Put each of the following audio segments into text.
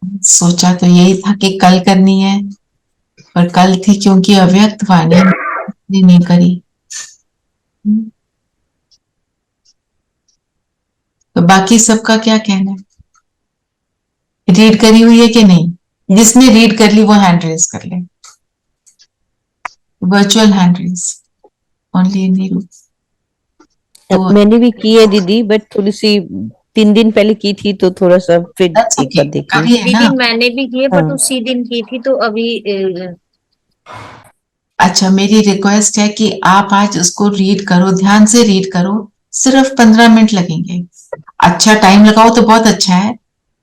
सोचा तो यही था कि कल करनी है, पर कल थी क्योंकि अव्यक्त वाणी ने नहीं करी। तो बाकी सबका क्या कहना है, रीड करी हुई है कि नहीं? जिसने रीड कर ली वो हैंड रेज कर ले, virtual hand raise only in Neeru. तो मैंने भी की है दीदी, बट थोड़ी सी 3 दिन पहले की थी तो थोड़ा सा फिर दैट्स एक ओके, बार देखी। करी है ना। दीदी मैंने भी की है, बट हाँ। उसी दिन की थी तो अभी अच्छा, मेरी रिक्वेस्ट है कि आप आज उसको रीड करो, ध्यान से रीड करो। सिर्फ 15 मिनट लगेंगे। अच्छा टाइम लगाओ तो बहुत अच्छा है,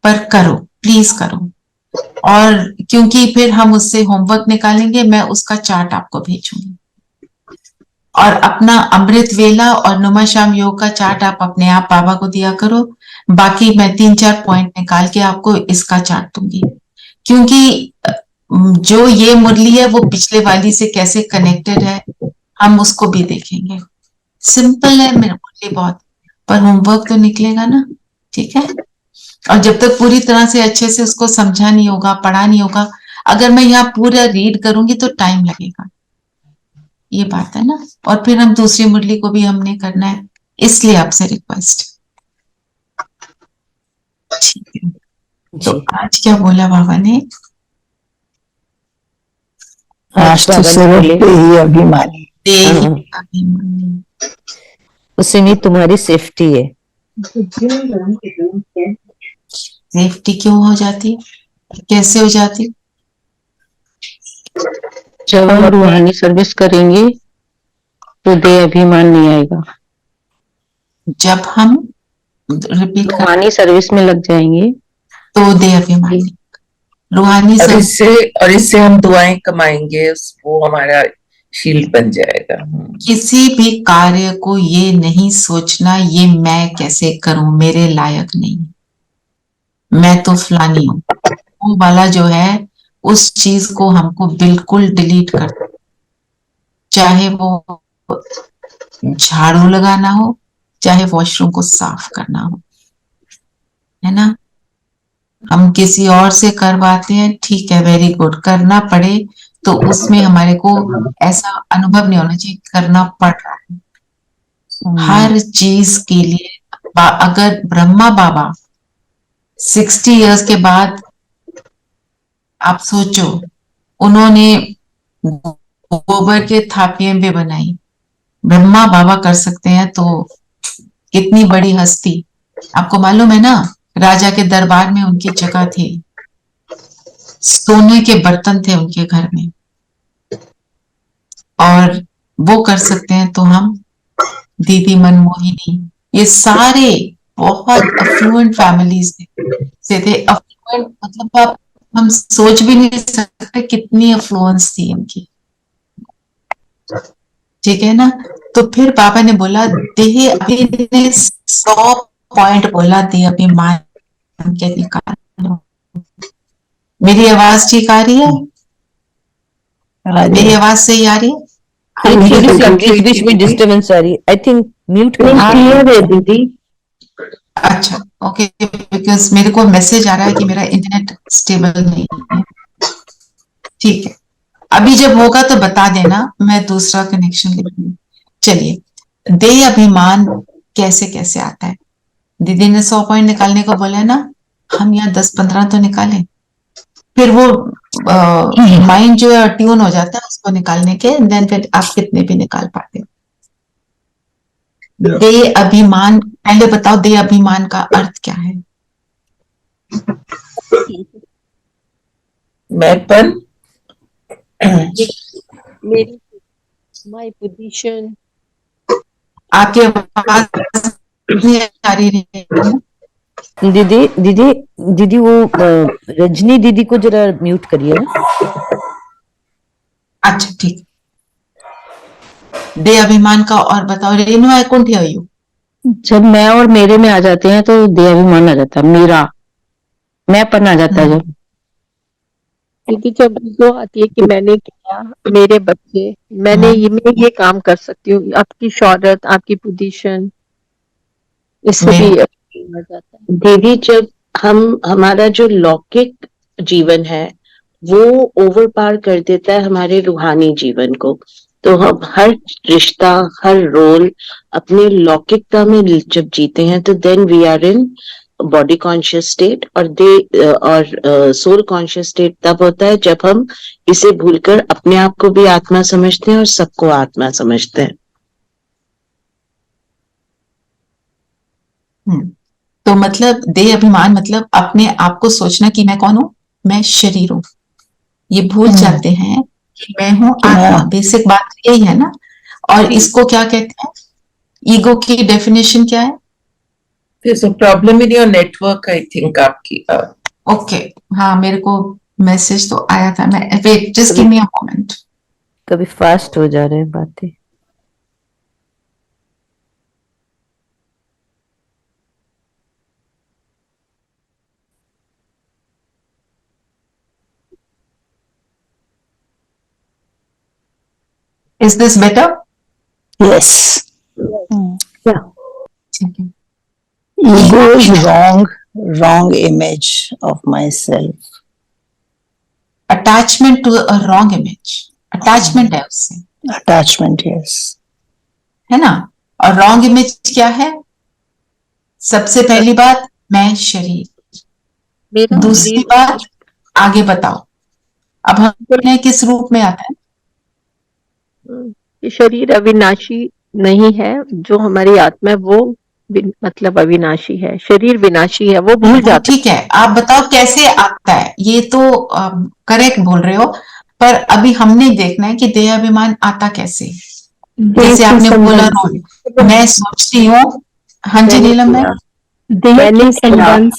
पर करो, प्लीज करो। और क्योंकि फिर हम उससे होमवर्क निकालेंगे, मैं उसका चार्ट आपको भेजूंगी। और अपना अमृत वेला और नुमा शाम योग का चार्ट आप अपने आप बाबा को दिया करो। बाकी मैं 3-4 पॉइंट निकाल के आपको इसका चार्ट दूंगी। क्योंकि जो ये मुरली है वो पिछले वाली से कैसे कनेक्टेड है, हम उसको भी देखेंगे। सिंपल है मेरा मुरली बहुत, पर होमवर्क तो निकलेगा ना। ठीक है। और जब तक पूरी तरह से अच्छे से उसको समझा नहीं होगा, पढ़ा नहीं होगा, अगर मैं यहाँ पूरा रीड करूंगी तो टाइम लगेगा। ये बात है ना। और फिर हम दूसरी मुरली को भी हमने करना है, इसलिए आपसे रिक्वेस्ट। ठीक है। तो जी। आज क्या बोला बाबा ने? आज तो बाबा ने सिर्फ बोले, ही अभिमानी। देही हाँ, अभिमानी। उसी में तुम्हारी सेफ्टी है। सेफ्टी क्यों हो जाती है, कैसे हो जाती? जब हम रूहानी सर्विस करेंगे तो दे अभिमान नहीं आएगा। जब हम रिपीट कर रूहानी सर्विस में लग जाएंगे तो दे अभिमानी, रूहानी और सब इससे हम दुआएं कमाएंगे, वो हमारा शील्ड बन जाएगा। किसी भी कार्य को ये नहीं सोचना ये मैं कैसे करूं, मेरे लायक नहीं, मैं तो फलानी हूं। वो वाला जो है, उस चीज को हमको बिल्कुल डिलीट कर, चाहे वो झाड़ू लगाना हो, चाहे वॉशरूम को साफ करना हो, है ना। हम किसी और से करवाते हैं, ठीक है, वेरी गुड, करना पड़े तो उसमें हमारे को ऐसा अनुभव नहीं होना चाहिए करना पड़ रहा है। हर चीज के लिए अगर ब्रह्मा बाबा 60 इयर्स के बाद, आप सोचो, उन्होंने गोबर के थापियां भी बनाई, ब्रह्मा बाबा कर सकते हैं तो कितनी बड़ी हस्ती। आपको मालूम है ना, राजा के दरबार में उनकी जगह थी, सोने के बर्तन थे उनके घर में, और वो कर सकते हैं तो हम, दीदी मनमोहिनी, ये सारे बहुत अफ्लुएंट फैमिलीज से थे। अफ्लुएंट मतलब आप, हम सोच भी नहीं सकते कितनी अफ्लुएंस थी उनकी। ठीक है ना। तो फिर पापा ने बोला, देह अभी ने 100 पॉइंट बोला, देह अभिमान के निकालो। मेरी आवाज ठीक आ रही है? मेरी आवाज सही आ रही है? थोड़ी सी बीच में डिस्टर्बेंस आ रही है, आई थिंक म्यूट कर। क्लियर है दीदी। अच्छा, ओके, बिकॉज मेरे को मैसेज आ रहा है कि मेरा इंटरनेट स्टेबल नहीं है। ठीक है, अभी जब होगा तो बता देना, मैं दूसरा कनेक्शन ले लूंगी। चलिए, देह अभिमान कैसे कैसे आता है? दीदी ने 100 पॉइंट निकालने को बोला है ना, हम यहाँ 10-15 तो निकालें, फिर वो माइंड जो है ट्यून हो जाता है उसको निकालने के, देन फिर आप कितने भी निकाल पाते हो। देह अभिमान, पहले बताओ देह अभिमान का अर्थ क्या है? मैंपन, मेरी माय पोजीशन। आपकी आवाज नहीं आ रही है। दीदी दीदी दीदी वो रजनी दीदी को जरा म्यूट करिए ना। अच्छा ठीक, दे अभिमान का और बताओ, रेणु आई कुंठ हियर यू। जब मैं और मेरे में आ जाते हैं तो दे अभिमान आ जाता है, मेरा मैंपन आ जाता है जब। क्योंकि जब ईगो आती है कि मैंने किया, मेरे बच्चे, मैं ये काम कर सकती हूँ, आपकी शोहरत, आपकी पोजीशन, इससे भी मेरा आ जाता है। दीदी जब हम हमारा जो लौकिक जीवन है वो ओवर पार कर देता है हमारे रूहानी जीवन को। तो हम हर रिश्ता, हर रोल अपने लौकिकता में जब जीते हैं तो then we are in body conscious state, और सोल कॉन्शियस स्टेट तब होता है जब हम इसे भूलकर अपने आप को भी आत्मा समझते हैं और सबको आत्मा समझते हैं। तो मतलब देह अभिमान मतलब अपने आप को सोचना कि मैं कौन हूं, मैं शरीर हूं। ये भूल जाते हैं कि मैं हूं आत्मा। बेसिक बात यही है ना। और इसको क्या कहते हैं, ईगो की डेफिनेशन क्या है? Problem in your network I think आपकी। ओके, हाँ मेरे को मैसेज तो आया था। मैं wait, just give me a moment. कभी फास्ट हो जा रहे हैं बातें। Is this better? Yes. Yeah. ठीक है। Ego is wrong image of myself. Attachment to a wrong image, attachment है उससे, Attachment, yes. है ना। और रॉन्ग इमेज क्या है? सबसे पहली बात, मैं शरीर। मेरा दूसरी बात, आगे बताओ। अब हम किस रूप में आता है? ये शरीर अविनाशी नहीं है, जो हमारी आत्मा है वो मतलब अविनाशी है, शरीर विनाशी है, वो भूल जाता है। ठीक है, आप बताओ कैसे आता है। ये तो करेक्ट बोल रहे हो, पर अभी हमने देखना है कि देह अभिमान आता कैसे। जैसे आपने बोला रोल, मैं सोचती हूँ। हाँ जी नीलम मैम। देह के हाँ जी, संबंध,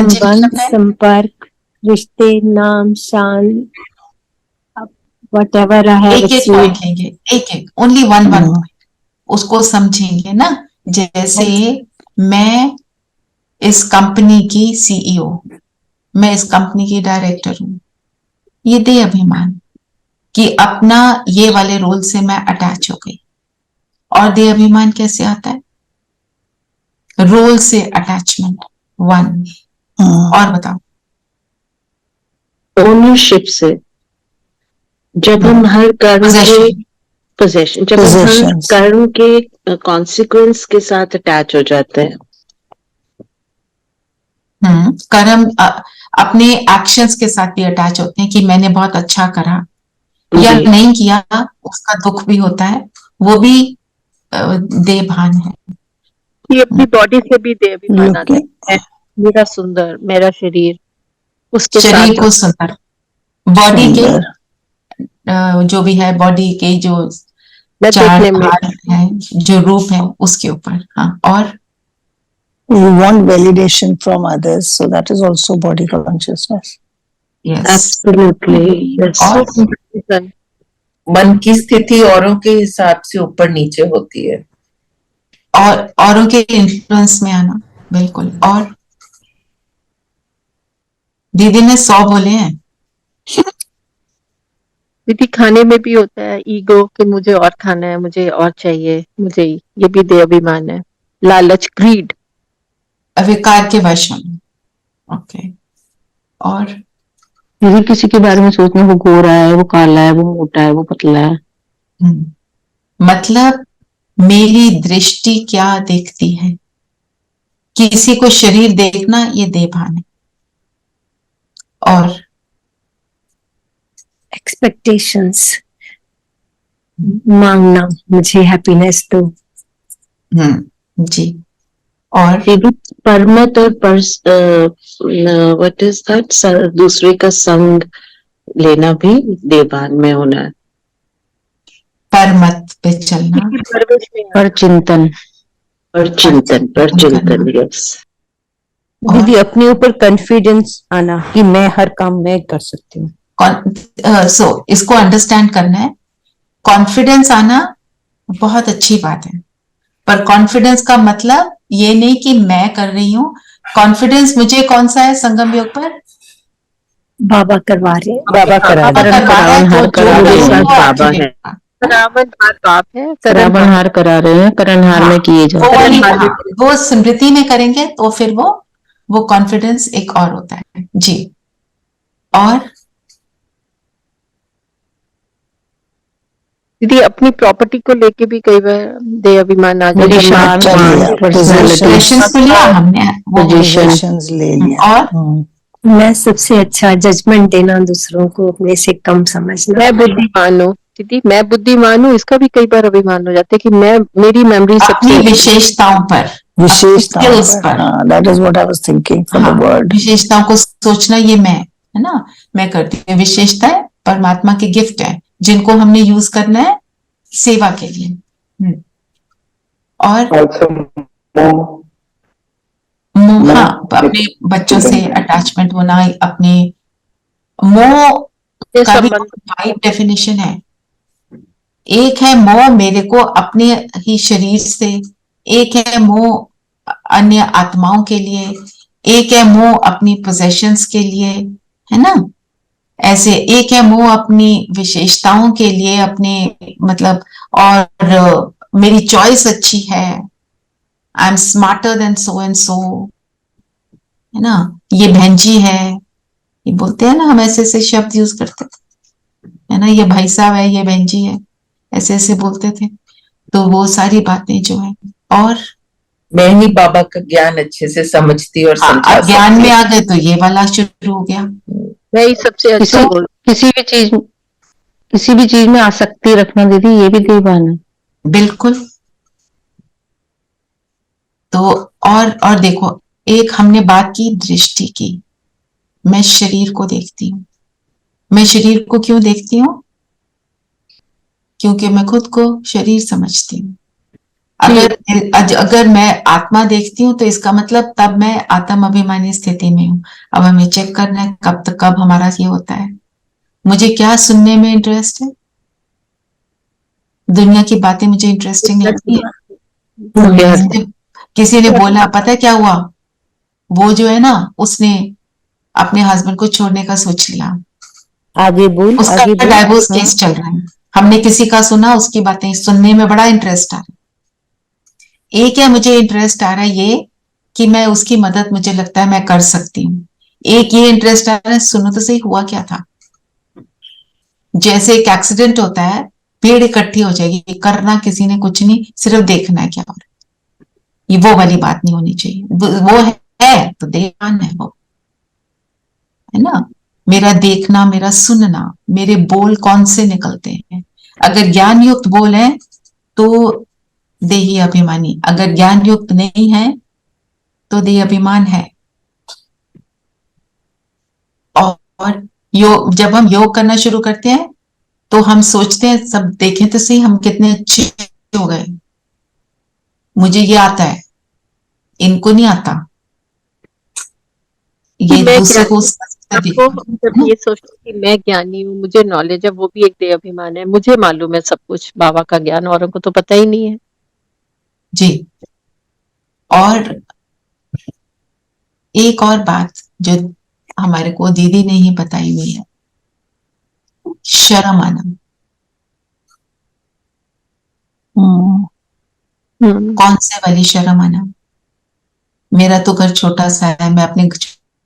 नीलम मैम। संपर्क, रिश्ते, नाम, शान, whatever I have एक एक achieved. पॉइंट लेंगे, एक एक, ओनली वन पॉइंट, उसको समझेंगे ना। जैसे मैं इस कंपनी की सीईओ, मैं इस कंपनी की डायरेक्टर हूं। ये देह अभिमान कि अपना ये वाले रोल से मैं अटैच हो गई। और देह अभिमान कैसे आता है? रोल से अटैचमेंट, वन। और बताओ। ओनरशिप से, जब हम हर कर्म के पोजेशन, जब हम हर कर्म के कॉन्सिक्वेंस के साथ अटैच हो जाते हैं। कर्म अपने एक्शंस के साथ भी अटैच होते हैं कि मैंने बहुत अच्छा करा या नहीं किया, उसका दुख भी होता है, वो भी देह भान है। ये अपनी बॉडी से भी देह अभिमान आता है, मेरा सुंदर, मेरा शरीर, उसके शरीर साथ को सुंदर, बॉडी के जो भी है, बॉडी के जो चार भाग है, जो रूप है, उसके ऊपर। हाँ, और you want validation from others, so that is also body consciousness. yes, absolutely, yes. और मन की स्थिति औरों के हिसाब से ऊपर नीचे होती है, और औरों के इन्फ्लुएंस में आना, बिल्कुल। और दीदी ने 100 बोले हैं। दीदी खाने में भी होता है ईगो कि मुझे और खाना है, मुझे और चाहिए, मुझे, ये भी देह अभिमान है, लालच, ग्रीड, अविकार के वश में। ओके, और यदि किसी के बारे में सोचना, वो गोरा है, वो काला है, वो मोटा है, वो पतला है। मतलब मेरी दृष्टि क्या देखती है, किसी को शरीर देखना, ये देह भान है। और एक्सपेक्टेशंस, मांगना, मुझे हैप्पीनेस दो। जी। और परमत और व्हाट इज दैट, दूसरे का संग लेना भी देवान में होना है। परमत पे चलना, पर चिंतन, यस। दीदी अपने ऊपर कॉन्फिडेंस आना कि मैं हर काम मैं कर सकती हूँ। सो इसको अंडरस्टैंड करना है। कॉन्फिडेंस आना बहुत अच्छी बात है, पर कॉन्फिडेंस का मतलब ये नहीं कि मैं कर रही हूँ। कॉन्फिडेंस मुझे कौन सा है संगम योग पर? बाबा करवा रहे हैं, बाबा करा बाबा करवा रहा है, तो जो भी है वो बाबा आपके है। लिए। रावणहार पाप है, रावणहार करा रहे हैं, करणहार हाँ, में किए जा वो रहे वाली करणहार हाँ, वो स्मृति में करेंगे तो फिर वो कॉन्फिडेंस एक और होता है जी। और दीदी अपनी प्रॉपर्टी को लेके भी कई बार दे अभिमान आ मेरी जाता है। शान चल मान लिया, पर्सनैलिटी पोजेशंस को लिया हमने वो पोजीशन Possessions ले लिया। और मैं सबसे अच्छा जजमेंट देना, दूसरों को अपने से कम समझना। मैं बुद्धिमान हूँ दीदी, मैं बुद्धिमान हूँ, इसका भी कई बार अभिमान हो जाता है कि मेरी मेमोरी अपनी सबसे अच्छी है। विशेषताओं पर, विशेषताओं skills पर, पर। हाँ, that is what I was thinking for the हाँ, word. विशेषताओं को सोचना ये मैं है ना, मैं करती हूँ। विशेषताएं परमात्मा के गिफ्ट है जिनको हमने यूज करना है सेवा के लिए। और मोह, हाँ, अपने बच्चों से अटैचमेंट होना, अपने मोह ये का भी संबंध वाइड डेफिनेशन है। एक है मोह मेरे को अपने ही शरीर से, एक है मोह अन्य आत्माओं के लिए, एक है मोह अपनी पोजेशंस के लिए, है ना। ऐसे एक है मोह अपनी विशेषताओं के लिए, अपने मतलब, और मेरी चॉइस अच्छी है, I am smarter than so and so, है ना, ये भैंजी है, ये बोलते हैं ना हम, ऐसे ऐसे शब्द यूज करते है ना, ये भाई साहब है, ये बहन जी है, ऐसे ऐसे बोलते थे। तो वो सारी बातें जो है, और मैं ही बाबा का ज्ञान अच्छे से समझती और समझा अब ज्ञान सकती में हूँ। आ गए तो ये वाला शुरू हो गया। मैं ही सबसे अच्छा किसी बोल किसी भी चीज में आसक्ति रखना दीदी, ये भी दीवान है। बिल्कुल। तो और देखो, एक हमने बात की दृष्टि की, मैं शरीर को देखती हूँ। मैं शरीर को क्यों देखती हूँ? क्योंकि मैं खुद को शरीर समझती हूँ। अगर मैं आत्मा देखती हूँ तो इसका मतलब तब मैं आत्म अभिमानी स्थिति में हूँ। अब हमें चेक करना है कब हमारा ये होता है। मुझे क्या सुनने में इंटरेस्ट है? दुनिया की बातें मुझे इंटरेस्टिंग लगती है। किसी ने बोला, पता है क्या हुआ, वो जो है ना, उसने अपने हस्बैंड को छोड़ने का सोच लिया, आगे बोल, उसका आगे बोल। डाइवोर्स हाँ। केस चल रहा है। हमने किसी का सुना, उसकी बातें सुनने में बड़ा इंटरेस्ट आ रहा है। एक है मुझे इंटरेस्ट आ रहा है ये कि मैं उसकी मदद, मुझे लगता है मैं कर सकती हूँ। एक ये इंटरेस्ट आ रहा है, सुनो तो सही हुआ क्या था। जैसे एक एक्सीडेंट होता है, भीड़ इकट्ठी हो जाएगी, करना किसी ने कुछ नहीं, सिर्फ देखना है क्या हो रहा है। ये वो वाली बात नहीं होनी चाहिए। वो है तो देवान है वो, है ना। मेरा देखना, मेरा सुनना, मेरे बोल कौन से निकलते हैं। अगर ज्ञान युक्त बोल है तो देही अभिमानी, अगर ज्ञान युक्त नहीं है तो देही अभिमान है। और जब हम योग करना शुरू करते हैं तो हम सोचते हैं, सब देखें तो सही हम कितने अच्छे हो गए, मुझे ये आता है, इनको नहीं आता। ये मैं दूसरे को आपको जब ये सोचती कि मैं ज्ञानी हूँ, मुझे नॉलेज है, वो भी एक देह अभिमान है। मुझे मालूम है सब कुछ, बाबा का ज्ञान औरों को तो पता ही नहीं है जी। और एक और बात जो हमारे को दीदी ने ही बताई हुई है, शर्म आना। कौन से वाली शर्म आना? मेरा तो घर छोटा सा है, मैं अपने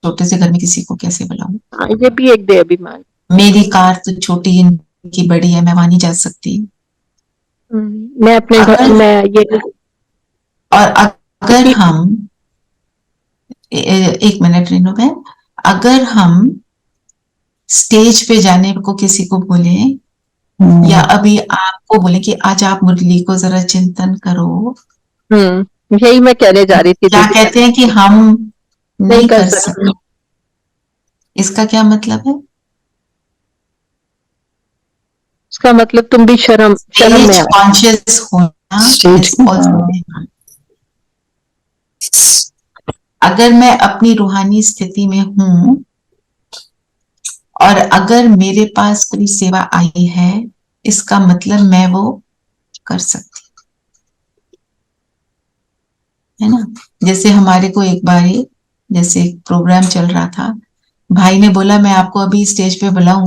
छोटे से घर में किसी को कैसे बुलाऊं? हाँ, ये भी एक देह अभिमान। मेरी कार तो छोटी, इनकी बड़ी है, मैं वहां नहीं जा सकती। मैं अपने घर में ये, और अगर हम एक मिनट रेनू बहन, अगर हम स्टेज पे जाने को किसी को बोले, या अभी आपको बोले कि आज आप मुरली को जरा चिंतन करो, यही मैं कहने जा रही थी। क्या कहते हैं कि हम नहीं कर सकते। सकते। इसका क्या मतलब है? इसका मतलब तुम भी शर्म में कॉन्शियस होना is also। अगर मैं अपनी रूहानी स्थिति में हूं और अगर मेरे पास कोई सेवा आई है, इसका मतलब मैं वो कर सकती, है ना। जैसे हमारे को एक बार जैसे प्रोग्राम चल रहा था, भाई ने बोला मैं आपको अभी स्टेज पे बुलाऊं,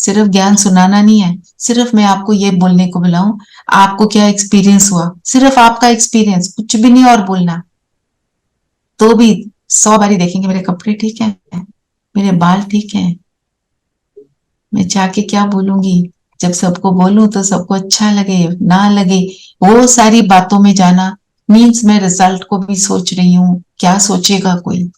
सिर्फ ज्ञान सुनाना नहीं है, सिर्फ मैं आपको ये बोलने को बुलाऊं, आपको क्या एक्सपीरियंस हुआ, सिर्फ आपका एक्सपीरियंस, कुछ भी नहीं और बोलना। तो भी 100 बारी देखेंगे मेरे कपड़े ठीक है, मेरे बाल ठीक है, मैं जाके क्या बोलूंगी, जब सबको बोलूं तो सबको अच्छा लगे ना लगे, वो सारी बातों में जाना मीन्स मैं रिजल्ट को भी सोच रही हूँ, क्या सोचेगा कोई।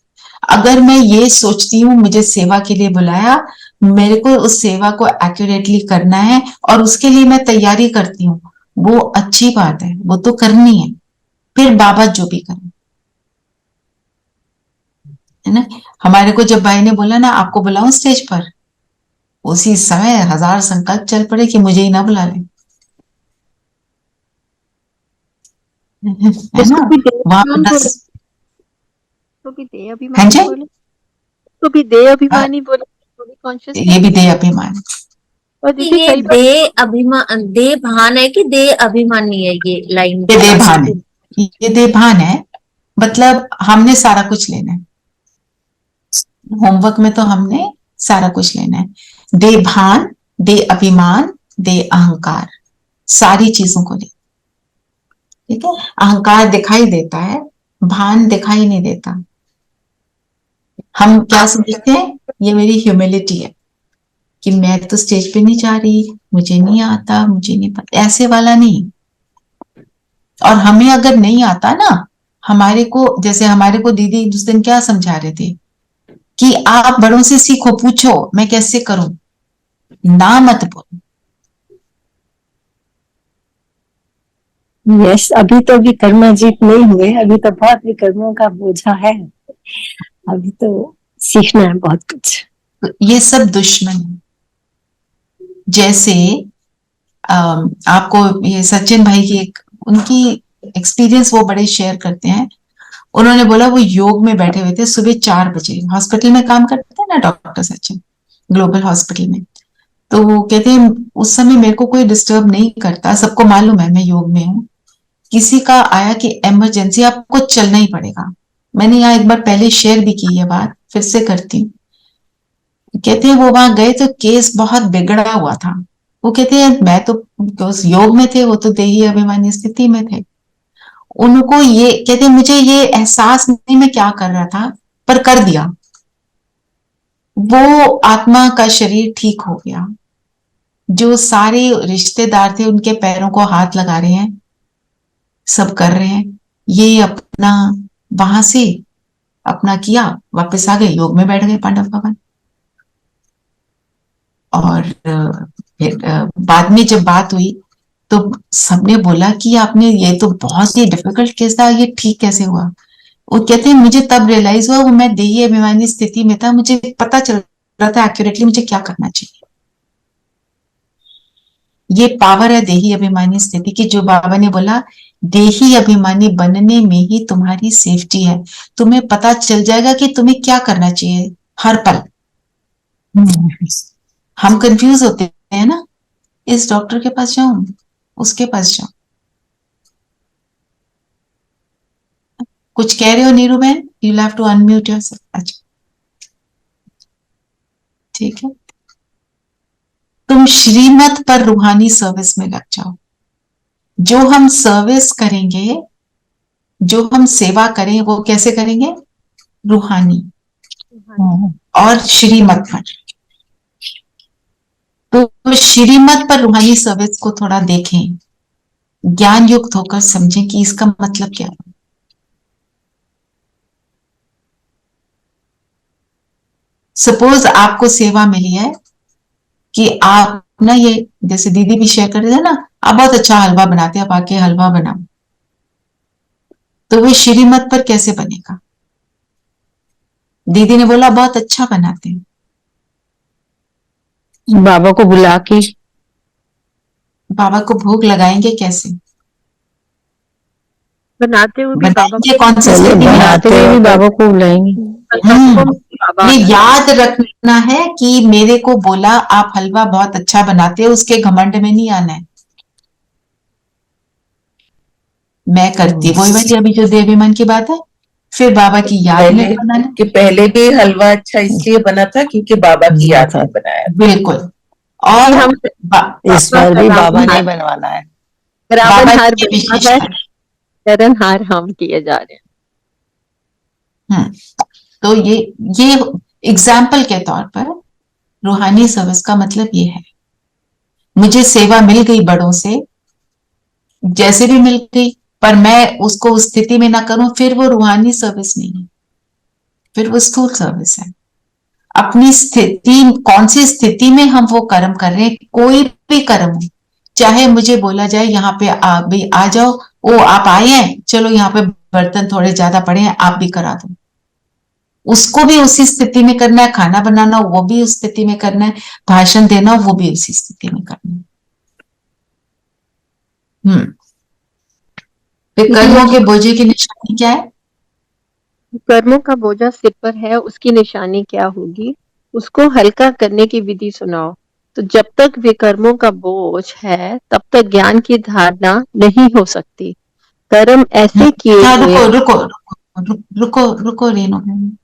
अगर मैं ये सोचती हूँ मुझे सेवा के लिए बुलाया, मेरे को उस सेवा को एक्यूरेटली करना है और उसके लिए मैं तैयारी करती हूँ, वो अच्छी बात है, वो तो करनी है, फिर बाबा जो भी करें, है ना। हमारे को जब भाई ने बोला ना आपको बुलाऊं स्टेज पर, उसी समय 1000 संकल्प चल पड़े कि मुझे ही ना बुला ले, है ना। वहां कौन बोले? 10 तो भी दे हाँ अभिमानी जी, बोले, तो भी दे अभिमानी बोले, तो भी कॉन्शियस ये भी दे अभिमान, और दीदी ये कई बार दे अभिमान, दे भान है कि दे अभिमानी है ये लाइन? ये देभान है, ये देभान है, मतलब हमने सारा कुछ लेना है, होमवर्क में तो हमने सारा कुछ लेना है। दे भान, दे अभिमान, दे अहंकार, सारी चीजों को ले, ठीक है। अहंकार दिखाई देता है, भान दिखाई नहीं देता। हम क्या समझते हैं, ये मेरी ह्यूमिलिटी है कि मैं तो स्टेज पे नहीं जा रही, मुझे नहीं आता, मुझे नहीं पता, ऐसे वाला नहीं। और हमें अगर नहीं आता ना, हमारे को, जैसे हमारे को दीदी उस दिन क्या समझा रहे थे कि आप बड़ों से सीखो, पूछो मैं कैसे करूं, ना मत बोलो। यस, अभी तो भी कर्माजीत नहीं हुए, अभी तो बहुत भी कर्मों का बोझा है, अभी तो सीखना है बहुत कुछ। तो ये सब दुश्मन है। जैसे आपको ये सचिन भाई की एक उनकी एक्सपीरियंस वो बड़े शेयर करते हैं। उन्होंने बोला वो योग में बैठे हुए थे सुबह 4 बजे, हॉस्पिटल में काम करते हैं ना डॉक्टर सचिन, ग्लोबल हॉस्पिटल में। तो वो कहते हैं उस समय मेरे को कोई डिस्टर्ब नहीं करता, सबको मालूम है मैं योग में हूँ, किसी का आया कि इमरजेंसी आपको चलना ही पड़ेगा। मैंने यहाँ एक बार पहले शेयर भी की है बात, फिर से करती हूँ। कहते हैं वो वहां गए तो केस बहुत बिगड़ा हुआ था। वो कहते हैं मैं तो उस योग में थे, वो तो देही अभिमानी स्थिति में थे। उनको ये कहते हैं मुझे ये एहसास नहीं मैं क्या कर रहा था, पर कर दिया। वो आत्मा का शरीर ठीक हो गया। जो सारे रिश्तेदार थे उनके पैरों को हाथ लगा रहे हैं, सब कर रहे हैं, ये अपना वहां से अपना किया, वापस आ गए, योग में बैठ गए पांडव भवन। और फिर बाद में जब बात हुई तो सबने बोला कि आपने, ये तो बहुत ही डिफिकल्ट केस था, ये ठीक कैसे हुआ। वो कहते हैं मुझे तब रियलाइज हुआ वो मैं देही अभिमानी स्थिति में था, मुझे पता चल रहा था एक्यूरेटली मुझे क्या करना चाहिए। ये पावर है देही अभिमानी स्थिति की, जो बाबा ने बोला देही अभिमानी बनने में ही तुम्हारी सेफ्टी है। तुम्हें पता चल जाएगा कि तुम्हें क्या करना चाहिए हर पल। हम कंफ्यूज होते हैं ना, इस डॉक्टर के पास जाऊं, उसके पास जाऊं। कुछ कह रहे हो नीरू बहन? You have to unmute yourself. अच्छा ठीक है, तुम श्रीमत पर रूहानी सर्विस में लग जाओ। जो हम सर्विस करेंगे, जो हम सेवा करें, वो कैसे करेंगे? रूहानी और श्रीमत पर। तो श्रीमत पर रूहानी सर्विस को थोड़ा देखें, ज्ञान युक्त होकर समझें कि इसका मतलब क्या है। सपोज आपको सेवा मिली है कि आप ना, ये जैसे दीदी भी शेयर कर रहे थे ना, आप बहुत अच्छा हलवा बनाते हैं, आप आके हलवा बनाओ, तो वो श्रीमत पर कैसे बनेगा? दीदी ने बोला बहुत अच्छा बनाते हैं, बाबा को बुला के बाबा को भोग लगाएंगे कैसे? बनाते हुए भी बाबा बनाएंगे कौन सी पहले स्थिति में? बनाते हुए भी बाबा को बुलाएंगे। बाबा ये याद रखना है कि मेरे को बोला आप हलवा बहुत अच्छा बनाते हो, उसके घमंड में नहीं आना है। मैं करती वही वाली अभी जो देवाभिमान की बात है, फिर बाबा की याद में बनाना। कि पहले भी हलवा अच्छा इसलिए बना था क्योंकि बाबा की याद में बनाया। बिल्कुल। और हम इस बार भी बाबा रावण ने बनवाना है। रावण बाबा हार की बनता है, विशेषता। चरण हार हम किए जा रहे हैं। तो ये एग्जाम्पल के तौर पर रूहानी सर्विस का मतलब ये है, मुझे सेवा मिल गई बड़ों से, जैसे भी मिल गई, पर मैं उसको उस स्थिति में ना करूं, फिर वो रूहानी सर्विस नहीं है, फिर वो स्थूल सर्विस है। अपनी स्थिति, कौन सी स्थिति में हम वो कर्म कर रहे हैं, कोई भी कर्म हो, चाहे मुझे बोला जाए यहाँ पे भी आ जाओ, ओ आप आए हैं, चलो यहाँ पे बर्तन थोड़े ज्यादा पड़े हैं, आप भी करा दो, उसको भी उसी स्थिति में करना है, खाना बनाना वो भी उस स्थिति में करना है, भाषण देना वो भी उसी स्थिति में करना है। फिर कर्मों के बोझे की निशानी क्या है? कर्मों का बोझा सिर पर है, उसकी निशानी क्या होगी? उसको हल्का करने की विधि सुनाओ। तो जब तक विकर्मों का बोझ है तब तक ज्ञान की धारणा नहीं हो सकती। कर्म ऐसे किए हाँ, हुए रुको रेणु बहन।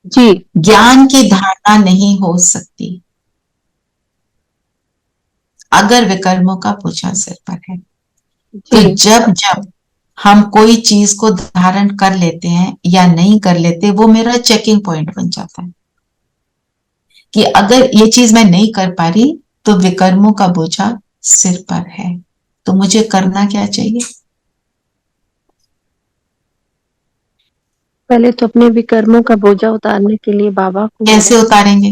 जी ज्ञान की धारणा नहीं हो सकती अगर विकर्मों का बोझा सिर पर है। तो जी जब जब हम कोई चीज को धारण कर लेते हैं या नहीं कर लेते, वो मेरा चेकिंग पॉइंट बन जाता है कि अगर ये चीज मैं नहीं कर पा रही तो विकर्मों का बोझा सिर पर है, तो मुझे करना क्या चाहिए? पहले तो अपने विकर्मों का बोझा उतारने के लिए बाबा को कैसे उतारेंगे?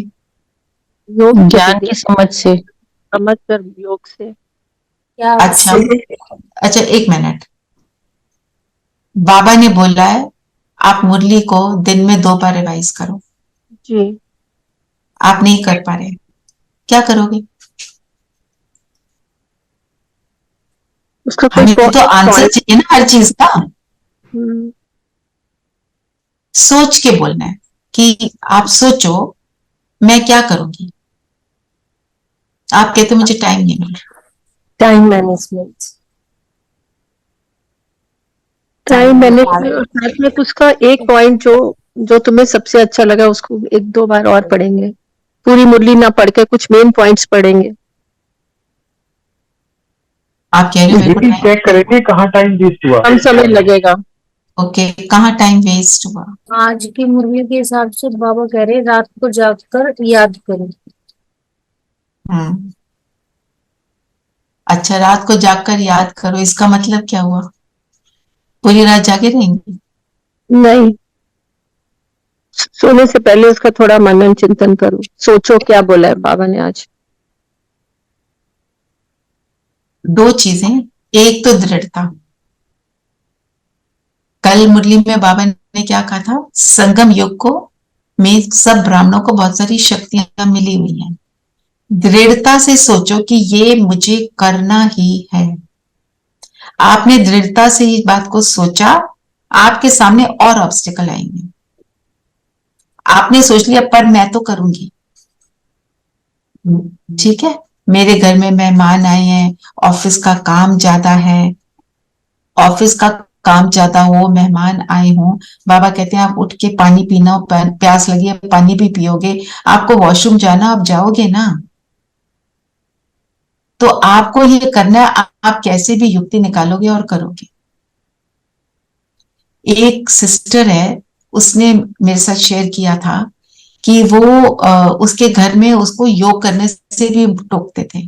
योग के ज्ञान जरिए, की समझ से। समझ कर योग से। क्या अच्छा, एक मिनट। बाबा ने बोला है आप मुरली को दिन में 2 बार रिवाइज करो, जी आप नहीं कर पा रहे, क्या करोगे? उसका कोई हमें तो आंसर पॉइंट। चाहिए ना हर चीज का। सोच के बोलना है कि आप सोचो मैं क्या करूंगी। आप कहते मुझे टाइम नहीं मिल रहा। Time management. टाइम मैनेजमेंट और साथ में उसका एक पॉइंट जो जो तुम्हें सबसे अच्छा लगा उसको 1-2 बार और पढ़ेंगे। पूरी मुरली ना पढ़ के कुछ मेन पॉइंट्स पढ़ेंगे। आप कह रहे हो मेरे को चेक टाइम, करेंगे कहाँ टाइम वेस्ट हुआ। कम समय लगेगा। ओके, कहाँ टाइम वेस्ट हुआ? आज की मुरली के हिसाब से बाबा कह रहे हैं, रात को जागकर याद करो। अच्छा, रात को जागकर याद करो, इसका मतलब क्या हुआ? पूरी रात जागे रहेंगे? नहीं, सोने से पहले उसका थोड़ा मनन चिंतन करो, सोचो क्या बोला है बाबा ने आज। 2 चीजें, एक तो दृढ़ता। कल मुरली में बाबा ने क्या कहा था? संगम युग को में सब ब्राह्मणों को बहुत सारी शक्तियां मिली हुई हैं, दृढ़ता से सोचो कि ये मुझे करना ही है। आपने दृढ़ता से इस बात को सोचा, आपके सामने और ऑब्स्टिकल आएंगे। आपने सोच लिया पर मैं तो करूंगी, ठीक है, मेरे घर में मेहमान आए हैं, ऑफिस का काम ज्यादा है, ऑफिस का काम ज्यादा हो, मेहमान आए हों, बाबा कहते हैं आप उठ के पानी पीना, प्यास लगी है पानी भी पियोगे, आपको वॉशरूम जाना, आप जाओगे ना। तो आपको ये करना है, आप कैसे भी युक्ति निकालोगे और करोगे। एक सिस्टर है, उसने मेरे साथ शेयर किया था कि वो उसके घर में उसको योग करने से भी टोकते थे।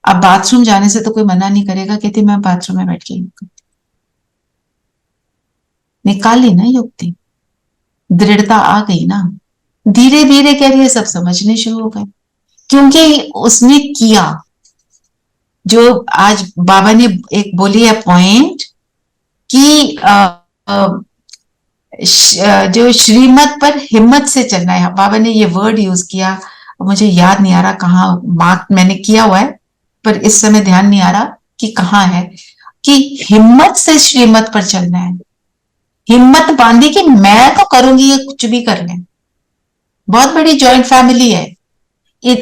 अब बाथरूम जाने से तो कोई मना नहीं करेगा, कहती मैं बाथरूम में बैठ के योग करती। निकाल ली ना युक्ति, दृढ़ता आ गई ना, धीरे धीरे कह रही है सब समझने शुरू हो गए, क्योंकि उसने किया। जो आज बाबा ने एक बोली है पॉइंट कि जो श्रीमत पर हिम्मत से चलना है, बाबा ने ये वर्ड यूज किया, मुझे याद नहीं आ रहा कहाँ मार्क मैंने किया हुआ है, पर इस समय ध्यान नहीं आ रहा कि कहाँ है, कि हिम्मत से श्रीमत पर चलना है। हिम्मत बांधी कि मैं तो करूंगी, ये कुछ भी कर ले। बहुत बड़ी जॉइंट फैमिली है,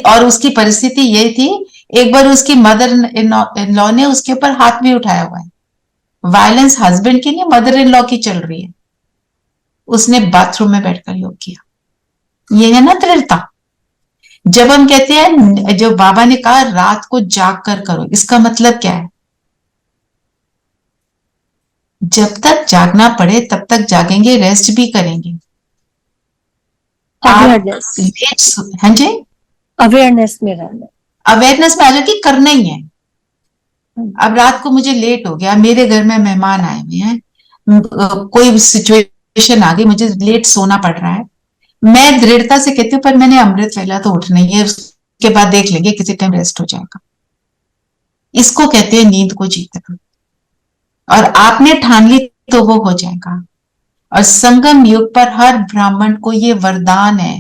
और उसकी परिस्थिति ये थी, एक बार उसकी मदर इन लॉ ने उसके ऊपर हाथ भी उठाया हुआ है। वायलेंस हस्बैंड की नहीं, मदर इन लॉ की चल रही है। उसने बाथरूम में बैठकर योग किया। ये है ना दृढ़ता। जब हम कहते हैं, जो बाबा ने कहा रात को जाग कर करो, इसका मतलब क्या है? जब तक जागना पड़े तब तक जागेंगे, रेस्ट भी करेंगे। आप अवेयरनेस हाँ जी, अवेयरनेस में रहना। अवेयरनेस में आ जाओ कि करना ही है। अब रात को मुझे लेट हो गया, मेरे घर में मेहमान आए हुए हैं, कोई सिचुएशन आ गई, मुझे लेट सोना पड़ रहा है, मैं दृढ़ता से कहती हूँ पर मैंने अमृत वेला तो उठना ही है, उसके बाद देख लेंगे, किसी टाइम रेस्ट हो जाएगा। इसको कहते हैं नींद को जीतना। और आपने ठान ली तो वो हो जाएगा। और संगम युग पर हर ब्राह्मण को ये वरदान है,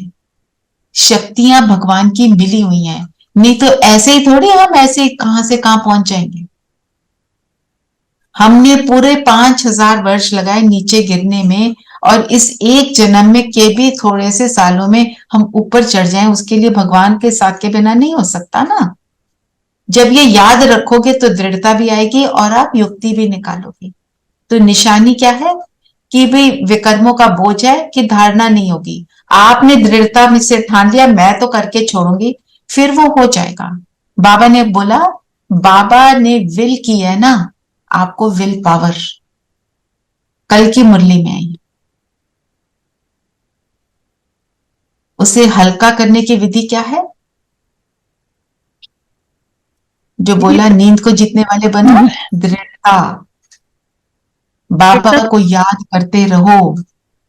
शक्तियां भगवान की मिली हुई हैं, नहीं तो ऐसे ही थोड़ी हम ऐसे कहां से कहां पहुंच जाएंगे। हमने पूरे 5000 वर्ष लगाए नीचे गिरने में, और इस एक जन्म में के भी थोड़े से सालों में हम ऊपर चढ़ जाएं, उसके लिए भगवान के साथ के बिना नहीं हो सकता ना। जब ये याद रखोगे तो दृढ़ता भी आएगी और आप युक्ति भी निकालोगे। तो निशानी क्या है कि भाई विकर्मों का बोझ है कि धारणा नहीं होगी। आपने दृढ़ता में से ठान लिया मैं तो करके छोड़ूंगी, फिर वो हो जाएगा। बाबा ने बोला, बाबा ने विल की है ना, आपको विल पावर कल की मुरली में आई। उसे हल्का करने की विधि क्या है? जो बोला नींद को जीतने वाले बनो, दृढ़ता। बाबा को याद करते रहो,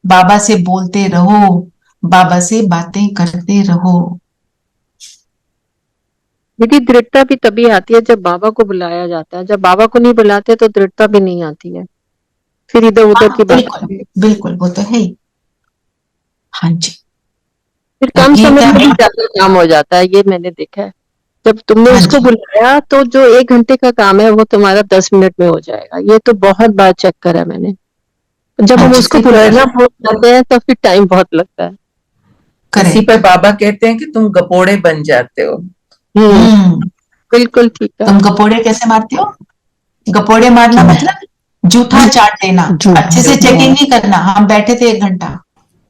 बाबा से बोलते रहो, बाबा से बातें करते रहो। दीदी दृढ़ता भी तभी आती है जब बाबा को बुलाया जाता है, जब बाबा को नहीं बुलाते तो दृढ़ता भी नहीं आती है, फिर इधर उधर की बात। बिल्कुल बिल्कुल, वो तो है ही। हाँ जी, फिर कम ये समय क्या में है? ही ज्यादा काम हो जाता है, ये मैंने देखा है। जब तुमने हाँ उसको जी, बुलाया तो जो 1 घंटे का काम है वो तुम्हारा 10 मिनट में हो जाएगा। ये तो बहुत बार चेक करा मैंने। जब हाँ हम जी, उसको फिर बुलाना भूल जाते हैं तो फिर टाइम बहुत लगता है। इसी करेक्ट। पर बाबा कहते हैं कि तुम गपोड़े बन जाते हो। बिल्कुल ठीक है। तुम गपोड़े कैसे मारते हो? गपोड़े मारना मतलब जूठा चाट देना, अच्छे से चेकिंग नहीं करना। हम बैठे थे 1 घंटा,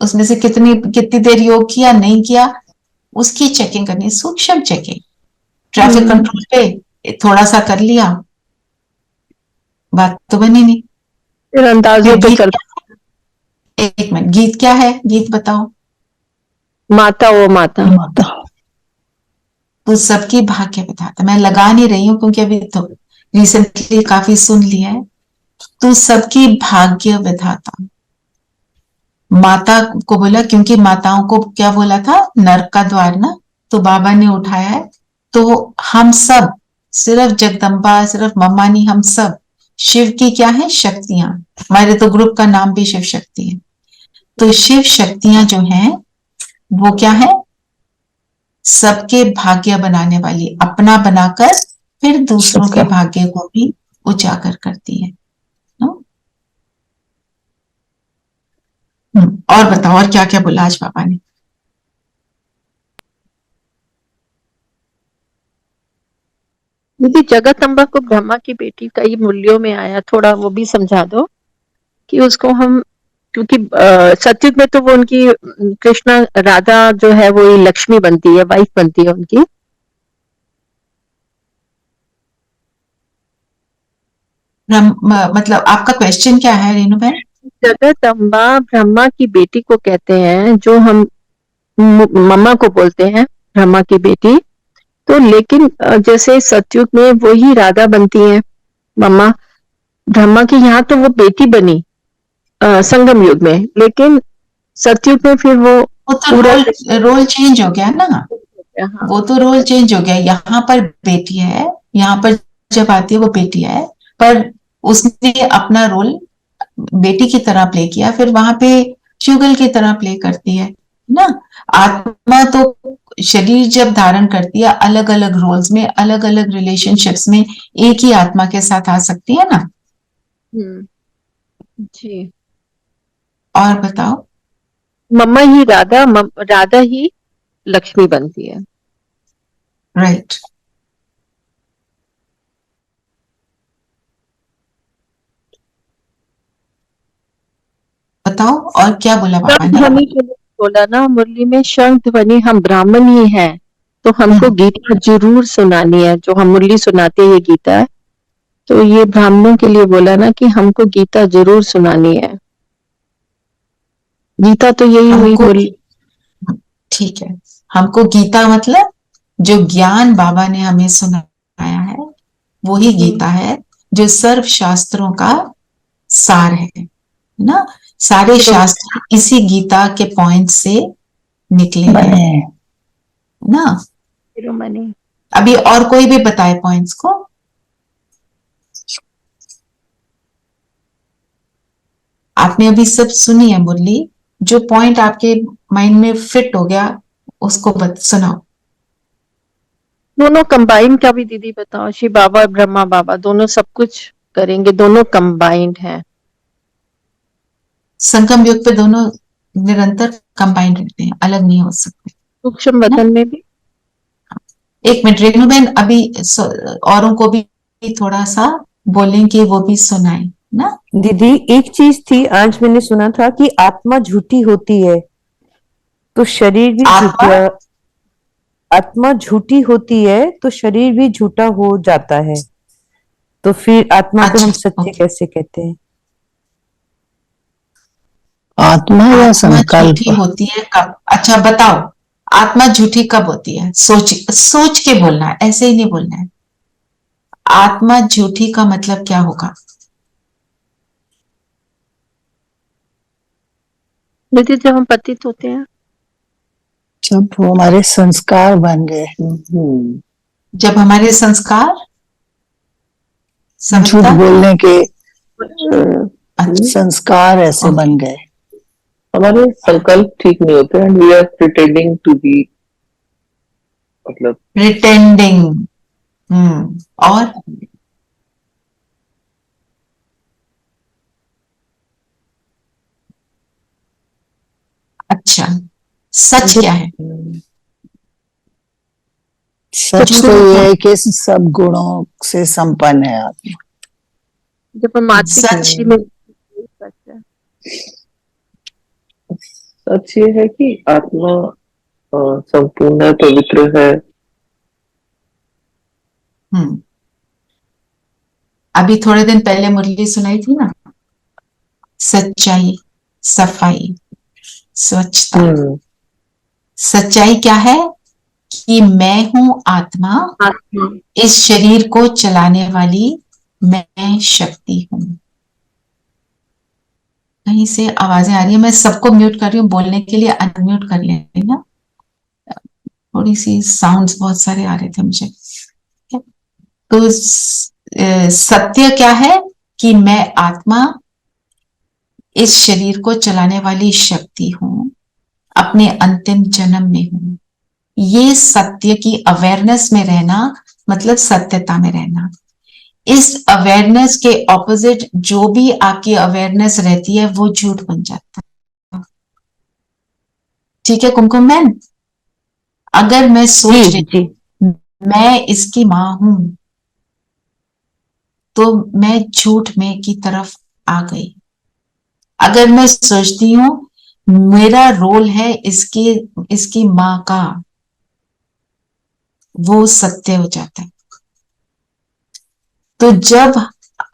उसमें से कितनी देर योग किया नहीं किया, उसकी चेकिंग करनी, सूक्ष्म चेकिंग। ट्रैफिक कंट्रोल पे थोड़ा सा कर लिया, बात तो बनी नहीं। फिर अंदाजों फिर पे गीत चल। एक मिनट, गीत क्या है? गीत बताओ। माता ओ माता। तो सबकी भाग्य विधाता, मैं लगा नहीं रही हूं क्योंकि अभी तो रिसेंटली काफी सुन लिया है। तू सबकी भाग्य विधाता। माता को बोला क्योंकि माताओं को क्या बोला था, नरक का द्वार ना, तो बाबा ने उठाया है। तो हम सब, सिर्फ जगदम्बा सिर्फ मम्मा नहीं, हम सब शिव की क्या है, शक्तियां। हमारे तो ग्रुप का नाम भी शिव शक्ति है। तो शिव शक्तियां जो हैं वो क्या है, सबके भाग्य बनाने वाली, अपना बनाकर फिर दूसरों के भाग्य को भी उजागर करती है। और बताओ, और क्या क्या बोला आज पापा ने? दीदी जगदम्बा को ब्रह्मा की बेटी कई मूल्यों में आया, थोड़ा वो भी समझा दो कि उसको हम, क्योंकि सतयुग में तो वो उनकी कृष्णा राधा जो है वो लक्ष्मी बनती है, वाइफ बनती है उनकी। मतलब आपका क्वेश्चन क्या है रेणु बहन? जगदम्बा ब्रह्मा की बेटी को कहते हैं, जो हम मम्मा को बोलते हैं ब्रह्मा की बेटी। तो लेकिन जैसे सतयुग में वो ही राधा बनती है मम्मा ब्रह्मा की, यहाँ तो वो बेटी बनी संगम युग में, लेकिन सतयुग में फिर वो तो रोल चेंज हो गया ना। हाँ। वो तो रोल चेंज हो गया, यहाँ पर बेटी है, यहाँ पर जब आती है वो बेटी है, पर उसने अपना रोल बेटी की तरह प्ले किया, फिर वहां पे शुगल की तरह प्ले करती है ना। आत्मा तो शरीर जब धारण करती है, अलग अलग रोल्स में, अलग अलग रिलेशनशिप्स में एक ही आत्मा के साथ आ सकती है ना। जी। और बताओ। मम्मा ही राधा, राधा ही लक्ष्मी बनती है। राइट। बताओ और क्या बोला पापा ने? ध्वनि बोला ना मुरली में, शंख ध्वनि, हम ब्राह्मण ही हैं, तो हमको गीता जरूर सुनानी है, जो हम मुरली सुनाते हैं ये गीता है। तो ये ब्राह्मणों के लिए बोला ना कि हमको गीता जरूर सुनानी है। गीता तो यही हुई हमको मुरली। ठीक है, हमको गीता मतलब जो ज्ञान बाबा ने हमें सुनाया है वही गीता है, जो सर्व शास्त्रों का सार है ना। सारे शास्त्र इसी गीता के पॉइंट से निकले बने हैं हैं। ना। शिरोमणि। अभी और कोई भी बताए पॉइंट्स को। आपने अभी सब सुनी है मुरली, जो पॉइंट आपके माइंड में फिट हो गया उसको सुनाओ। दोनों कंबाइन का भी दीदी बताओ, शिव बाबा और ब्रह्मा बाबा दोनों सब कुछ करेंगे, दोनों कंबाइंड हैं। संगम युग पे दोनों निरंतर कंबाइंड रहते हैं, अलग नहीं हो सकते। सूक्ष्म वतन में भी। एक मिनट रेणु बहन, अभी औरों को भी थोड़ा सा बोलेंगे, वो भी सुनाए ना। दीदी एक चीज थी, आज मैंने सुना था कि आत्मा झूठी होती है तो शरीर भी आत्मा झूठा, आत्मा झूठी होती है तो शरीर भी झूठा हो जाता है, तो फिर आत्मा को हम अच्छा, सत्य ओके। कैसे कहते हैं? आत्मा या आत्मा झूठी संकल्प? होती है कब? अच्छा बताओ, आत्मा झूठी कब होती है? सोच के बोलना है, ऐसे ही नहीं बोलना है। आत्मा झूठी का मतलब क्या होगा? दीदी जब हम पतित होते हैं, जब वो हमारे संस्कार बन गए, जब हमारे संस्कार झूठ समझता। बोलने के अच्छा, संस्कार ऐसे ओके। बन गए। हमारे संकल्प ठीक नहीं होते and we are pretending to be, मतलब प्रिटेंडिंग। और अच्छा, सच क्या है? सच झूठ तो क्या ये है? है कि सब गुणों से संपन्न है आत्मा। जब हम आत्मिक सच स्थिति में सच है। सच ये है कि आत्मा संपूर्ण है, पवित्र है। हम्म अभी थोड़े दिन पहले मुरली सुनाई थी ना, सच्चाई, सफाई, स्वच्छता। सच्चाई क्या है? कि मैं हूं आत्मा, आत्मा। इस शरीर को चलाने वाली मैं शक्ति हूं। कहीं से आवाजें आ रही है, मैं सबको म्यूट कर रही हूँ, बोलने के लिए अनम्यूट कर लेना। थोड़ी सी साउंड्स बहुत सारे आ रहे थे मुझे। तो सत्य क्या है? कि मैं आत्मा इस शरीर को चलाने वाली शक्ति हूं, अपने अंतिम जन्म में हूं। ये सत्य की अवेयरनेस में रहना मतलब सत्यता में रहना। इस अवेयरनेस के ऑपोजिट जो भी आपकी अवेयरनेस रहती है वो झूठ बन जाता है। ठीक है कुमकुम बहन? अगर मैं सोच जी रही जी। मैं इसकी मां हूं तो मैं झूठ में की तरफ आ गई। अगर मैं सोचती हूं मेरा रोल है इसकी मां का, वो सत्य हो जाता है। तो जब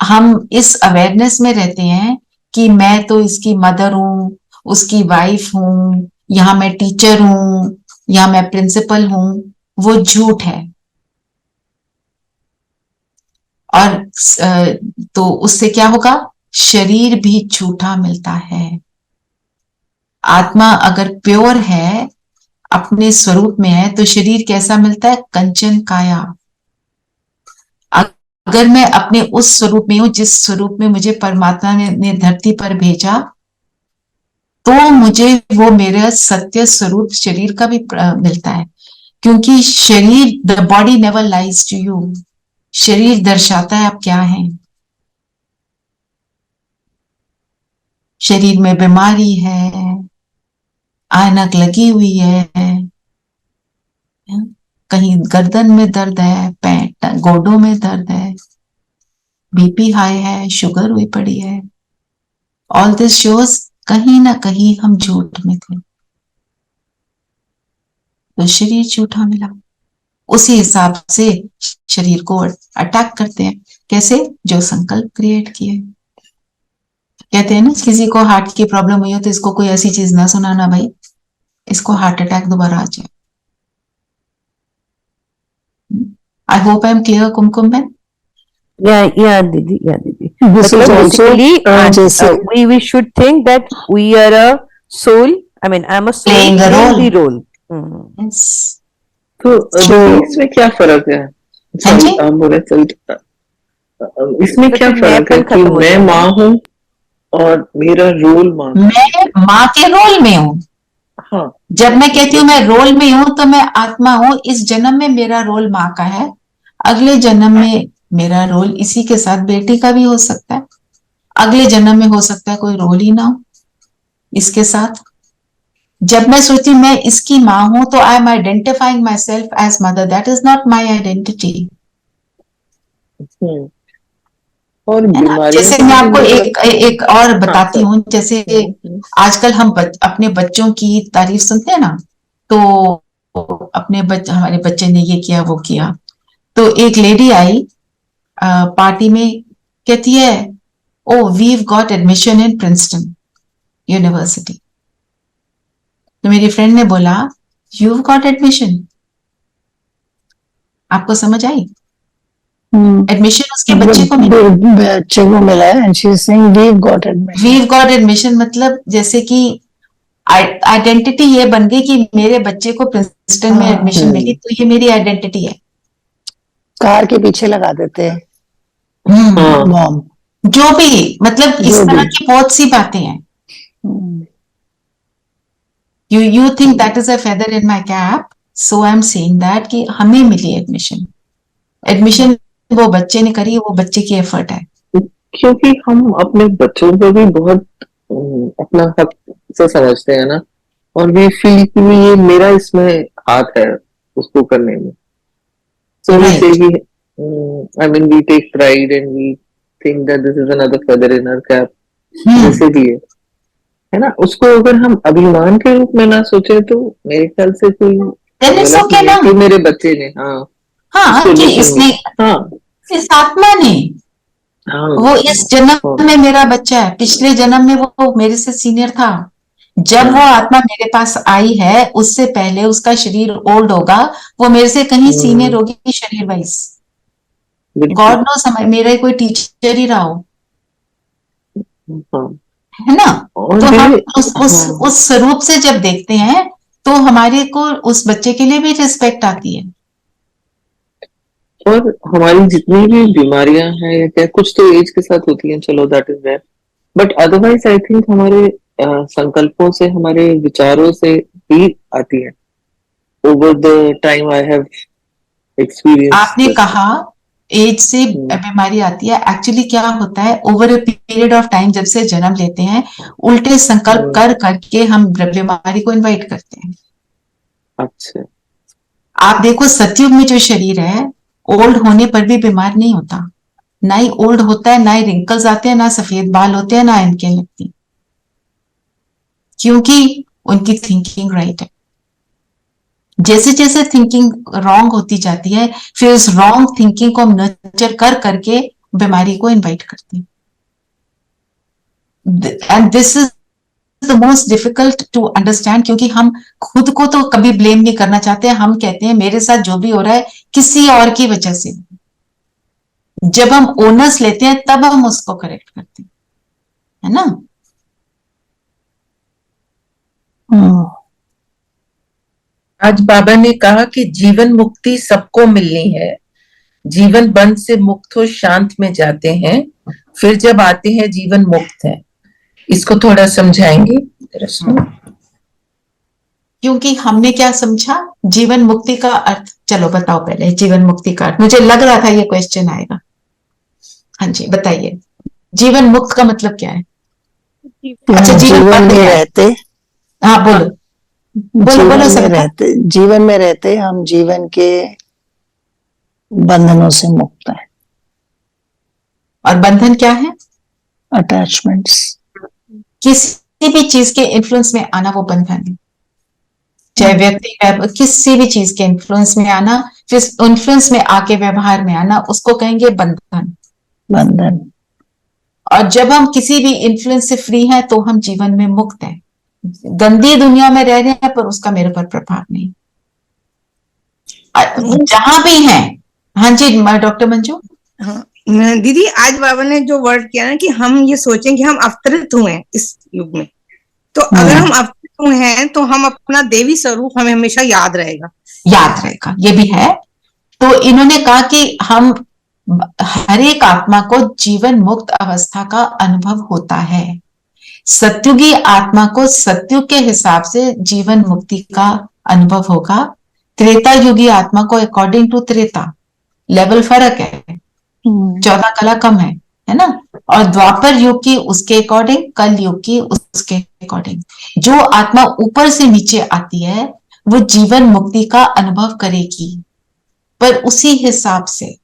हम इस अवेयरनेस में रहते हैं कि मैं तो इसकी मदर हूं, उसकी वाइफ हूं, यहां मैं टीचर हूं, यहां मैं प्रिंसिपल हूं, वो झूठ है। और तो उससे क्या होगा? शरीर भी झूठा मिलता है। आत्मा अगर प्योर है, अपने स्वरूप में है, तो शरीर कैसा मिलता है? कंचन काया। अगर मैं अपने उस स्वरूप में हूं जिस स्वरूप में मुझे परमात्मा ने धरती पर भेजा, तो मुझे वो मेरा सत्य स्वरूप शरीर का भी मिलता है। क्योंकि शरीर, the body never lies to you. शरीर दर्शाता है आप क्या हैं। शरीर में बीमारी है, ऐनक लगी हुई है, कहीं गर्दन में दर्द है, पेट गोडों में दर्द है, बीपी हाई है, शुगर हुई पड़ी है। ऑल दिस शोज कहीं ना कहीं हम झूठ में थे, तो शरीर झूठा मिला। उसी हिसाब से शरीर को अटैक करते हैं। कैसे? जो संकल्प क्रिएट किए। कहते हैं ना, किसी को हार्ट की प्रॉब्लम हुई हो तो इसको कोई ऐसी चीज ना सुनाना भाई, इसको हार्ट अटैक दोबारा आ जाए। I hope I am clear, Kumkum ma'am. Yeah, Didi, yeah, Didi. This is मतलब also basically, जैसे we should think that we are a soul. I mean, I'm a soul Playing a playing the role. role. Yes. तो दीदी, इसमें क्या फर्क है? हाँ जी? आप बोले चल, इसमें तो क्या फिर फर्क है मैंपन कि खत्म हो मैं जाएगा। माँ हूँ और मेरा रोल माँ का? मैं माँ के रोल में हूँ। हाँ, जब मैं कहती हूँ मैं रोल में हूँ तो मैं आत्मा हूँ। इस जन्म में मेरा रोल माँ का है, अगले जन्म में मेरा रोल इसी के साथ बेटी का भी हो सकता है, अगले जन्म में हो सकता है कोई रोल ही ना हो इसके साथ। जब मैं सोचती हूँ मैं इसकी माँ हूं तो I am identifying myself as mother, that is not my identity. और है ना? बीमारियों जैसे का मैं भी आपको मतलब, एक और बताती सर। हूँ। जैसे आजकल हम अपने बच्चों की तारीफ सुनते हैं ना, तो हमारे बच्चे ने ये किया वो किया। तो एक लेडी आई पार्टी में, कहती है oh we've got admission in Princeton university. तो मेरी फ्रेंड ने बोला यू गॉट एडमिशन, आपको समझ आई? एडमिशन उसके बच्चे को मिला। बच्चे को मिला है and she is saying we've got admission. Weave got admission मतलब जैसे कि आइडेंटिटी ये बन गई कि मेरे बच्चे को प्रिंसटन में एडमिशन मिली तो ये मेरी आइडेंटिटी है। कार के पीछे लगा देते हैं मॉम। जो भी मतलब इस जो तरह भी। की बहुत सी बातें हैं। You think that is a feather in my cap, so I am saying that कि हमें मिली एडमिशन। एडमिशन वो बच्चे ने करी, वो बच्चे की एफर्ट है। क्योंकि हम अपने बच्चों को भी बहुत अपना हक से समझते हैं ना, और वी फील कि ये मेरा इसमें हाथ है उसको करने में। So we say we, I mean, we take pride and we think that this is another feather in our cap. जैसे भी है ना, उसको अगर हम अभिमान के रूप में ना सोचे तो मेरे ख्याल से कोई गलत नहीं है कि मेरे बच्चे ने कि इसने इस आत्मा ने वो इस जन्म में मेरा बच्चा है, पिछले जन्म में वो मेरे से सीनियर था। जब वो आत्मा मेरे पास आई है उससे पहले उसका शरीर ओल्ड होगा, वो मेरे से कहीं सीनियर होगी शरीर वाइज। गॉड नो मेरा कोई टीचर ही रहा हो, है ना? तो हम उस स्वरूप से जब देखते हैं तो हमारे को उस बच्चे के लिए भी रिस्पेक्ट आती है। और हमारी जितनी भी बीमारियां हैं या क्या, कुछ तो एज के साथ होती हैं, चलो that is that, but otherwise I think हमारे संकल्पों से, हमारे विचारों से ही आती है। Over the time I have experience. आपने कहा एज से बीमारी आती है, एक्चुअली क्या होता है over a period of time जब से जन्म लेते हैं उल्टे संकल्प कर करके हम बीमारी को इनवाइट करते हैं। अच्छा, आप देखो सतयुग में जो शरीर है ओल्ड होने पर भी बीमार नहीं होता, ना ही ओल्ड होता है, ना ही रिंकल्स आते हैं, ना सफेद बाल होते हैं, ना इनके लगती, क्योंकि उनकी थिंकिंग राइट है। जैसे जैसे थिंकिंग रॉन्ग होती जाती है फिर उस रॉन्ग थिंकिंग को हम नर्चर कर करके बीमारी को इनवाइट करते हैं। And this is the most difficult to understand, क्योंकि हम खुद को तो कभी ब्लेम नहीं करना चाहते। हम कहते हैं मेरे साथ जो भी हो रहा है किसी और की वजह से। जब हम ओनर्स लेते हैं तब हम उसको करेक्ट करते हैं, है ना? आज बाबा ने कहा कि जीवन मुक्ति सबको मिलनी है। जीवन बंध से मुक्त हो शांत में जाते हैं, फिर जब आते हैं जीवन मुक्त है। इसको थोड़ा समझाएंगे? क्योंकि हमने क्या समझा जीवन मुक्ति का अर्थ? चलो बताओ पहले जीवन मुक्ति का अर्थ। मुझे लग रहा था ये क्वेश्चन आएगा। हाँ जी बताइए, जीवन मुक्त का मतलब क्या है? अच्छा, जीवन में रहते, हाँ बोलो बोलो बोलो सब। जीवन में रहते हम जीवन के बंधनों से मुक्त हैं। और बंधन क्या है? अटैचमेंट्स। किसी भी चीज के इन्फ्लुएंस में आना वो बंधन है। चाहे व्यक्ति किसी भी चीज के इन्फ्लुएंस में आना, फिर इन्फ्लुएंस में आके व्यवहार में आना, उसको कहेंगे बंधन। बंधन। और जब हम किसी भी इन्फ्लुएंस से फ्री हैं तो हम जीवन में मुक्त हैं। गंदी दुनिया में रह रहे हैं पर उसका मेरे पर प्रभाव नहीं। जहां भी हैं। हाँ जी डॉक्टर मंजू। हाँ दीदी, आज बाबा ने जो वर्ड किया ना कि हम ये सोचें कि हम अवतरित हुए हैं इस युग में, तो अगर हम अवतरित हुए हैं तो हम अपना देवी स्वरूप हमें हमेशा याद रहेगा। याद रहेगा, ये भी है। तो इन्होंने कहा कि हम हर एक आत्मा को जीवन मुक्त अवस्था का अनुभव होता है। सत्युगी आत्मा को सत्युग के हिसाब से जीवन मुक्ति का अनुभव होगा। त्रेता युगी आत्मा को अकॉर्डिंग टू त्रेता लेवल फर्क है, 14 कला कम है ना। और द्वापर युग की उसके अकॉर्डिंग, कल युग की उसके अकॉर्डिंग। जो आत्मा ऊपर से नीचे आती है वो जीवन मुक्ति का अनुभव करेगी, पर उसी हिसाब से,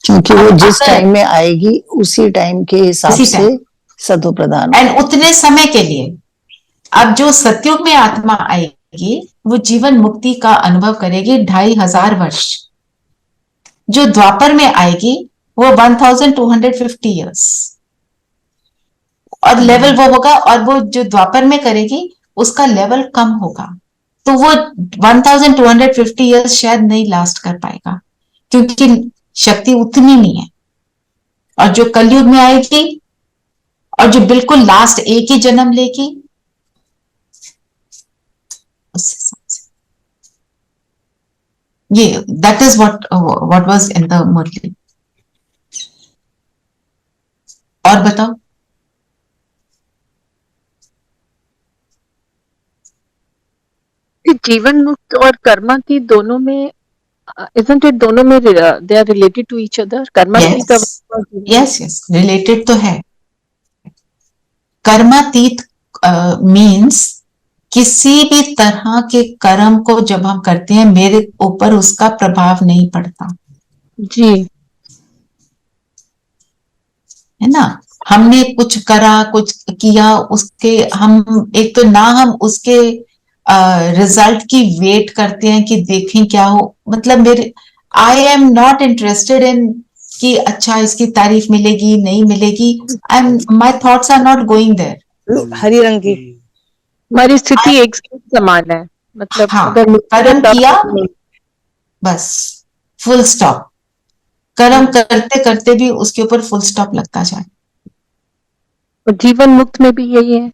क्योंकि वो जिस टाइम में आएगी उसी टाइम के हिसाब से सदो प्रदान एंड उतने समय के लिए। अब जो सतयुग में आत्मा आएगी वो जीवन मुक्ति का अनुभव करेगी 2500 वर्ष। जो द्वापर में आएगी वो 1250 ईयर्स, और लेवल वो होगा। और वो जो द्वापर में करेगी उसका लेवल कम होगा, तो वो 1250 ईयर्स शायद नहीं लास्ट कर पाएगा, क्योंकि शक्ति उतनी नहीं है। और जो कलयुग में आएगी और जो बिल्कुल लास्ट एक ही जन्म लेगी, उस हिसाब से ये that is what was in the Murli. और बताओ। जीवन मुक्त और कर्मा की दोनों में, isn't it, दोनों में they are related to each other? कर्मातीत यस रिलेटेड तो है। कर्मातीत मीन्स किसी भी तरह के कर्म को जब हम करते हैं मेरे ऊपर उसका प्रभाव नहीं पड़ता जी, है ना। हमने कुछ करा, कुछ किया, उसके हम एक तो ना हम उसके रिजल्ट की वेट करते हैं कि देखें क्या हो। मतलब मेरे I am not interested in कि अच्छा इसकी तारीफ मिलेगी नहीं मिलेगी। I am my thoughts are not going there. हरी रंग की हमारी स्थिति एक समान है। मतलब हाँ, अगर कर्म किया बस फुल स्टॉप। कर्म करते करते भी उसके ऊपर फुल स्टॉप लगता जाए। जीवन मुक्त में भी यही है।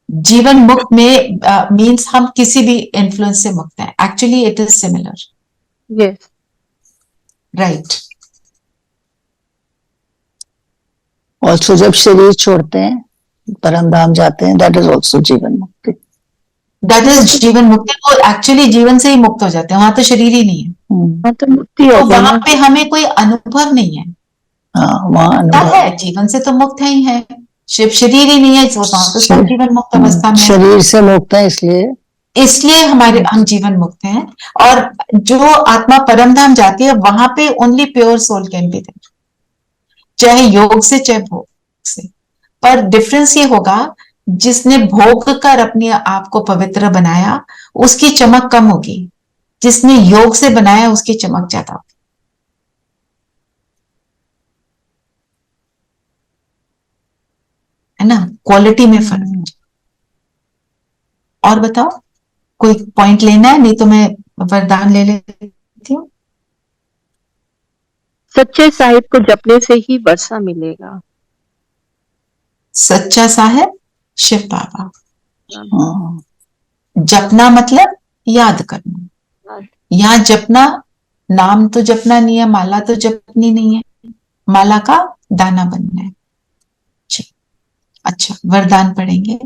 जीवन मुक्त में मीन्स हम किसी भी इन्फ्लुएंस से मुक्त हैं। Actually it is similar. Yes, right. Also जब शरीर छोड़ते हैं परम धाम जाते हैं, दैट इज ऑल्सो जीवन मुक्ति। दैट इज जीवन मुक्ति। वो एक्चुअली जीवन से ही मुक्त हो जाते हैं, वहां तो शरीर ही नहीं है। तो मुक्ति तो हो गई वहां ना। पे हमें कोई अनुभव नहीं है। हाँ, वहाँ लगता अनुभव है जीवन से तो मुक्त है ही है, शिव शरीर ही नहीं है, तो वहां तो सब जीवन मुक्त अवस्था में है। शरीर से मुक्त है, इसलिए हम जीवन मुक्त हैं। और जो आत्मा परम धाम जाती है वहां पे only pure soul can be there, चाहे योग से चाहे भोग से। पर डिफरेंस ये होगा, जिसने भोग कर अपने आप को पवित्र बनाया उसकी चमक कम होगी, जिसने योग से बनाया उसकी चमक ज्यादा होगी। है ना, क्वालिटी में फर्क। और बताओ, कोई पॉइंट लेना है? नहीं तो मैं वरदान ले लेती हूँ। सच्चे साहिब को जपने से ही वर्षा मिलेगा। सच्चा साहिब शिव बाबा। जपना मतलब याद करना। यहाँ जपना, नाम तो जपना नहीं है, माला तो जपनी नहीं है, माला का दाना बनना है। अच्छा, वरदान पढ़ेंगे।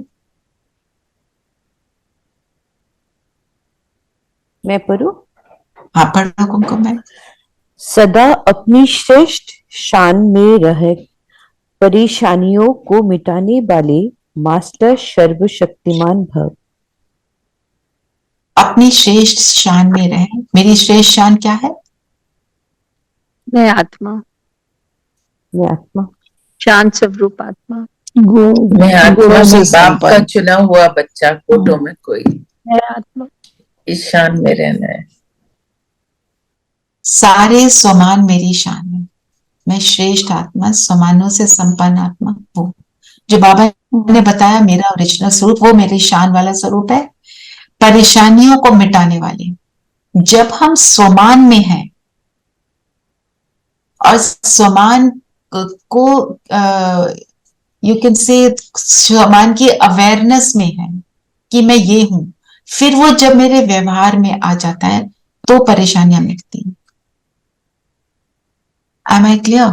मैं पढ़ूं? हाँ पढ़ो कुमकुम मैम। सदा अपनी श्रेष्ठ शान में रह परेशानियों को मिटाने वाले मास्टर सर्वशक्तिमान भव। अपनी श्रेष्ठ शान में रहे। मेरी श्रेष्ठ शान क्या है? मैं आत्मा, मैं आत्मा, शांत स्वरूप आत्मा। मैं आत्मा गुणों से में बाप का संपन्न। चुना हुआ बच्चा, फोटो में कोई, है आत्मा। इस शान में रहना है। सारे स्वमान मेरी शान है। मैं श्रेष्ठ आत्मा, स्वमानों से संपन्न आत्मा, वो जो बाबा ने बताया मेरा ओरिजिनल स्वरूप, वो मेरी शान वाला स्वरूप है, परेशानियों को मिटाने वाले। जब हम स्वमान में हैं और स्वमान को यू कैन से स्वमान की अवेयरनेस में है कि मैं ये हूं, फिर वो जब मेरे व्यवहार में आ जाता है तो परेशानियां मिटती हैं। Am I clear?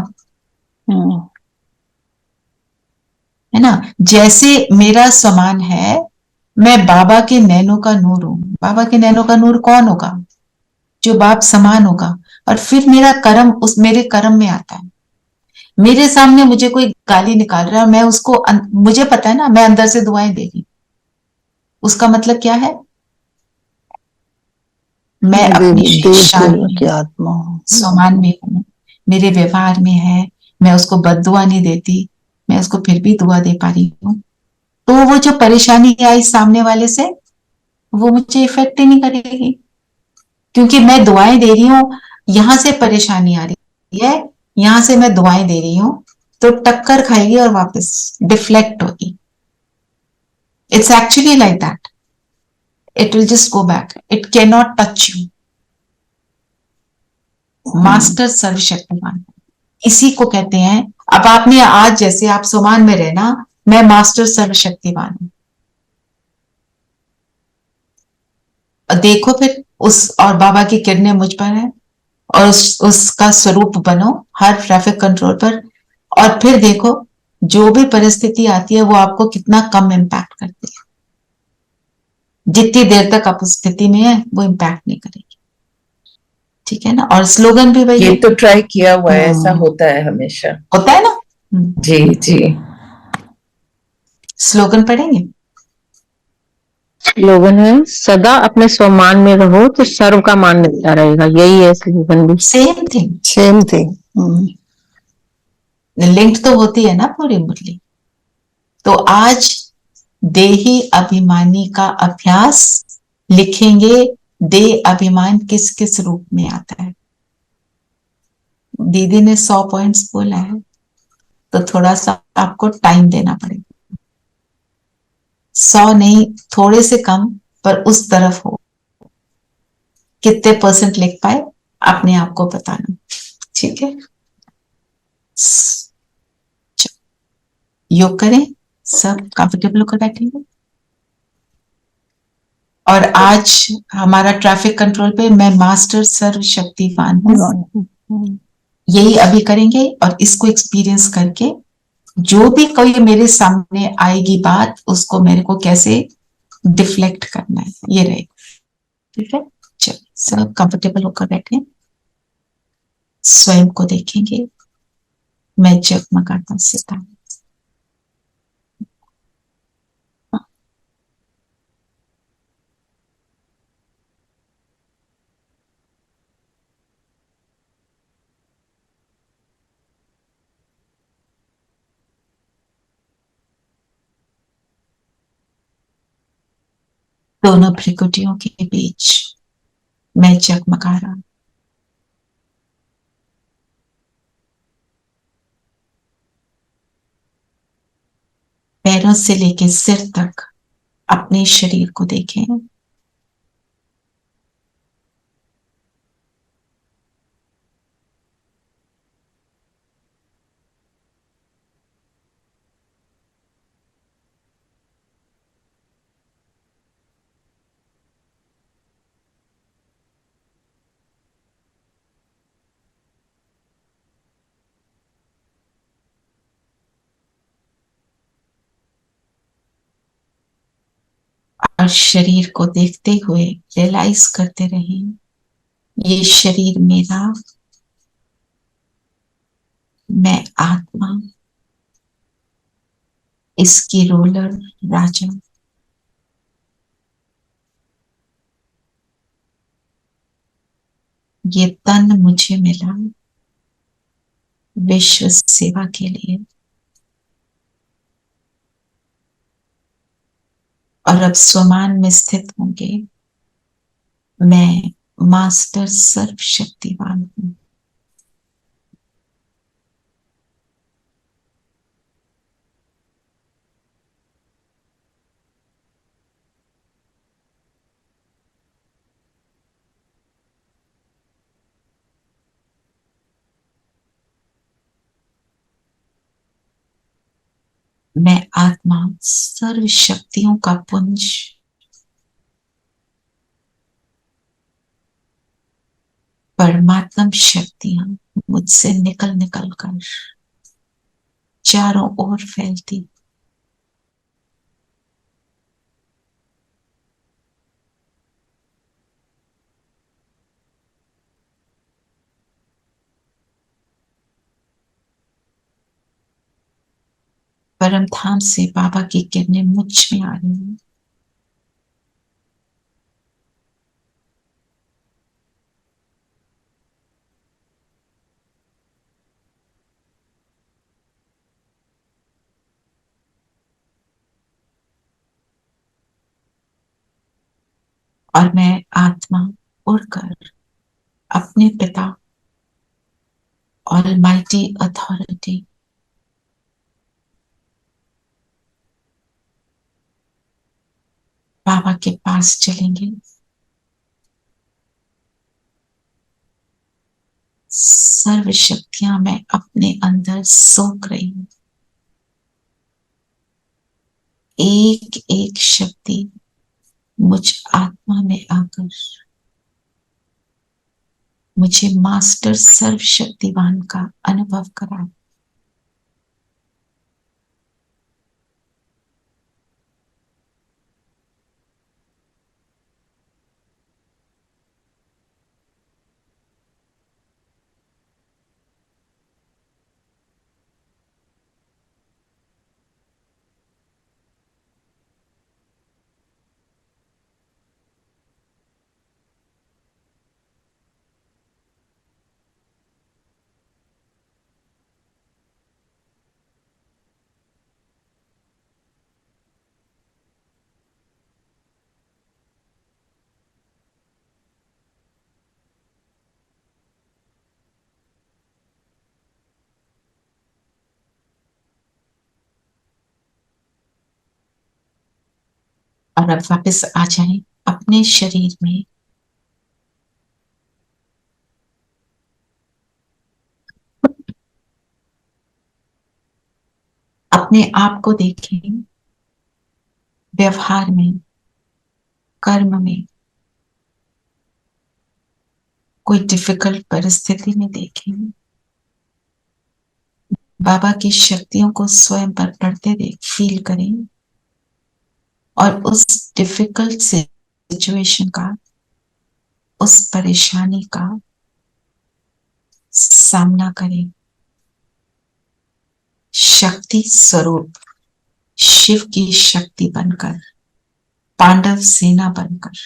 है ना? जैसे मेरा समान है, मैं बाबा के नैनों का नूर हूं। बाबा के नैनों का नूर कौन होगा? जो बाप समान होगा। और फिर मेरा कर्म उस मेरे कर्म में आता है। मेरे सामने मुझे कोई गाली निकाल रहा है, मैं उसको मुझे पता है ना, मैं अंदर से दुआएं दे रही। उसका मतलब क्या है? मैं अपनी शान की आत्मा हूँ, समान में हूं, मेरे व्यवहार में है, मैं उसको बद्दुआ नहीं देती, मैं उसको फिर भी दुआ दे पा रही हूँ। तो वो जो परेशानी आई सामने वाले से, वो मुझे इफेक्ट ही नहीं करेगी, क्योंकि मैं दुआएं दे रही हूँ। यहां से परेशानी आ रही है, यहां से मैं दुआएं दे रही हूँ, तो टक्कर खाएगी और वापस डिफ्लेक्ट होगी। It's actually like that, it will just go back, it can not touch you. Master सर्वशक्तिमान इसी को कहते हैं। अब आपने आज जैसे आप सुमान में रहना, मैं मास्टर सर्वशक्तिमान हूं। देखो फिर उस, और बाबा की किरणें मुझ पर है, और उसका स्वरूप बनो हर ट्रैफिक कंट्रोल पर। और फिर देखो जो भी परिस्थिति आती है वो आपको कितना कम इम्पैक्ट करती है। जितनी देर तक आप उस स्थिति में है वो इम्पैक्ट नहीं करेगी। ठीक है ना? और स्लोगन भी वही ये तो ट्राई किया हुआ है, ऐसा होता है हमेशा, होता है ना। जी जी। स्लोगन पढ़ेंगे? स्लोगन है, सदा अपने स्वमान में रहो तो सर्व का मान मिलता रहेगा। यही है स्लोगन भी। Same thing, same thing. Link तो होती है ना पूरी मुरली। तो आज देही अभिमानी का अभ्यास लिखेंगे। देह अभिमान किस किस रूप में आता है? दीदी ने 100 पॉइंट्स बोला है, तो थोड़ा सा आपको टाइम देना पड़ेगा। 100 नहीं, थोड़े से कम, पर उस तरफ हो। कितने % लिख पाए अपने आप को बताना। ठीक है? योग करें, सब कंफर्टेबल होकर बैठेंगे। और आज हमारा ट्रैफिक कंट्रोल पे मैं मास्टर सर्वशक्तिवान हूँ, यही अभी करेंगे। और इसको एक्सपीरियंस करके जो भी कोई मेरे सामने आएगी बात, उसको मेरे को कैसे डिफ्लेक्ट करना है, ये रहेगा। ठीक है? चलिए सब कंफर्टेबल होकर बैठे, स्वयं को देखेंगे। मैं जगमगाता सितारा। दोनों भ्रिकुटियों के बीच मैं जगमगा रहा हूं। पैरों से लेके सिर तक अपने शरीर को देखें। और शरीर को देखते हुए रियलाइज करते रहें, ये शरीर मेरा, मैं आत्मा, इसकी रूलर राजा। ये तन मुझे मिला विश्व सेवा के लिए। और अब स्वमान में स्थित होंगे, मैं मास्टर सर्वशक्तिवान हूं। मैं आत्मा सर्व शक्तियों का पुंज, परमात्म शक्तियां मुझसे निकल निकल कर चारों ओर फैलती, परम धाम से बाबा की किरणें मुझ में आ रही हैं। और मैं आत्मा उड़कर अपने पिता ऑलमाइटी अथॉरिटी बाबा के पास चलेंगे। सर्व शक्तियां मैं अपने अंदर सोख रही हूं। एक एक शक्ति मुझ आत्मा में आकर मुझे मास्टर सर्वशक्तिवान का अनुभव कराए। और अब वापस आ जाएं अपने शरीर में। अपने आप को देखें, व्यवहार में, कर्म में, कोई डिफिकल्ट परिस्थिति में देखें। बाबा की शक्तियों को स्वयं पर पड़ते देख फील करें और उस डिफिकल्ट सिचुएशन का, उस परेशानी का सामना करें। शक्ति स्वरूप शिव की शक्ति बनकर, पांडव सेना बनकर।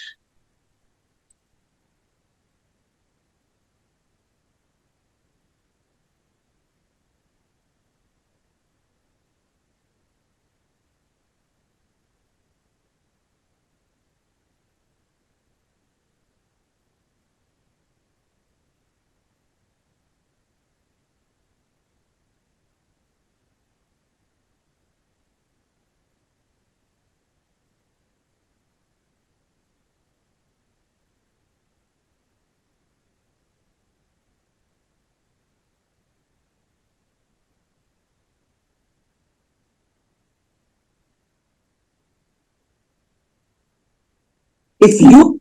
If you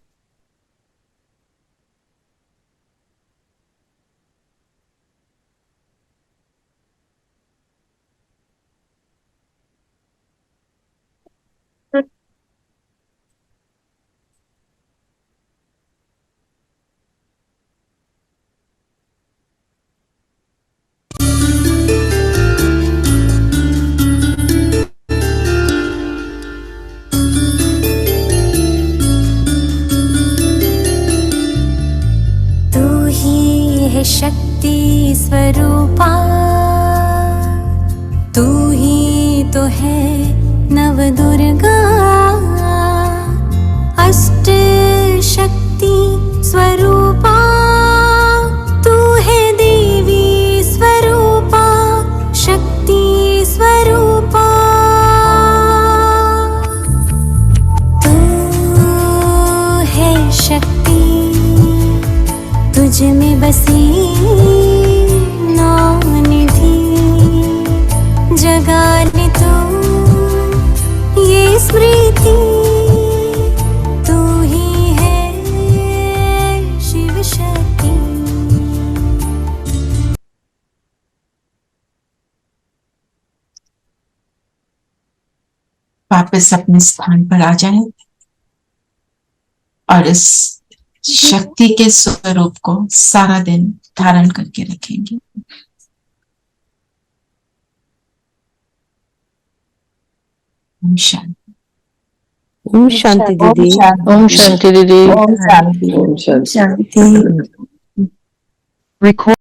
शक्ति स्वरूपा, तू ही तो है नव दुर्गा। मुझ में बसी निधि जगा ले तू ये स्मृति, तू ही है शिव शक्ति। वापस अपने स्थान पर आ जाएं और इस शक्ति के स्वरूप को सारा दिन धारण करके रखेंगे। ओम शांति। ओम शांति दीदी। ओम शांति दीदी। ओम शांति। शांति। रिकॉर्ड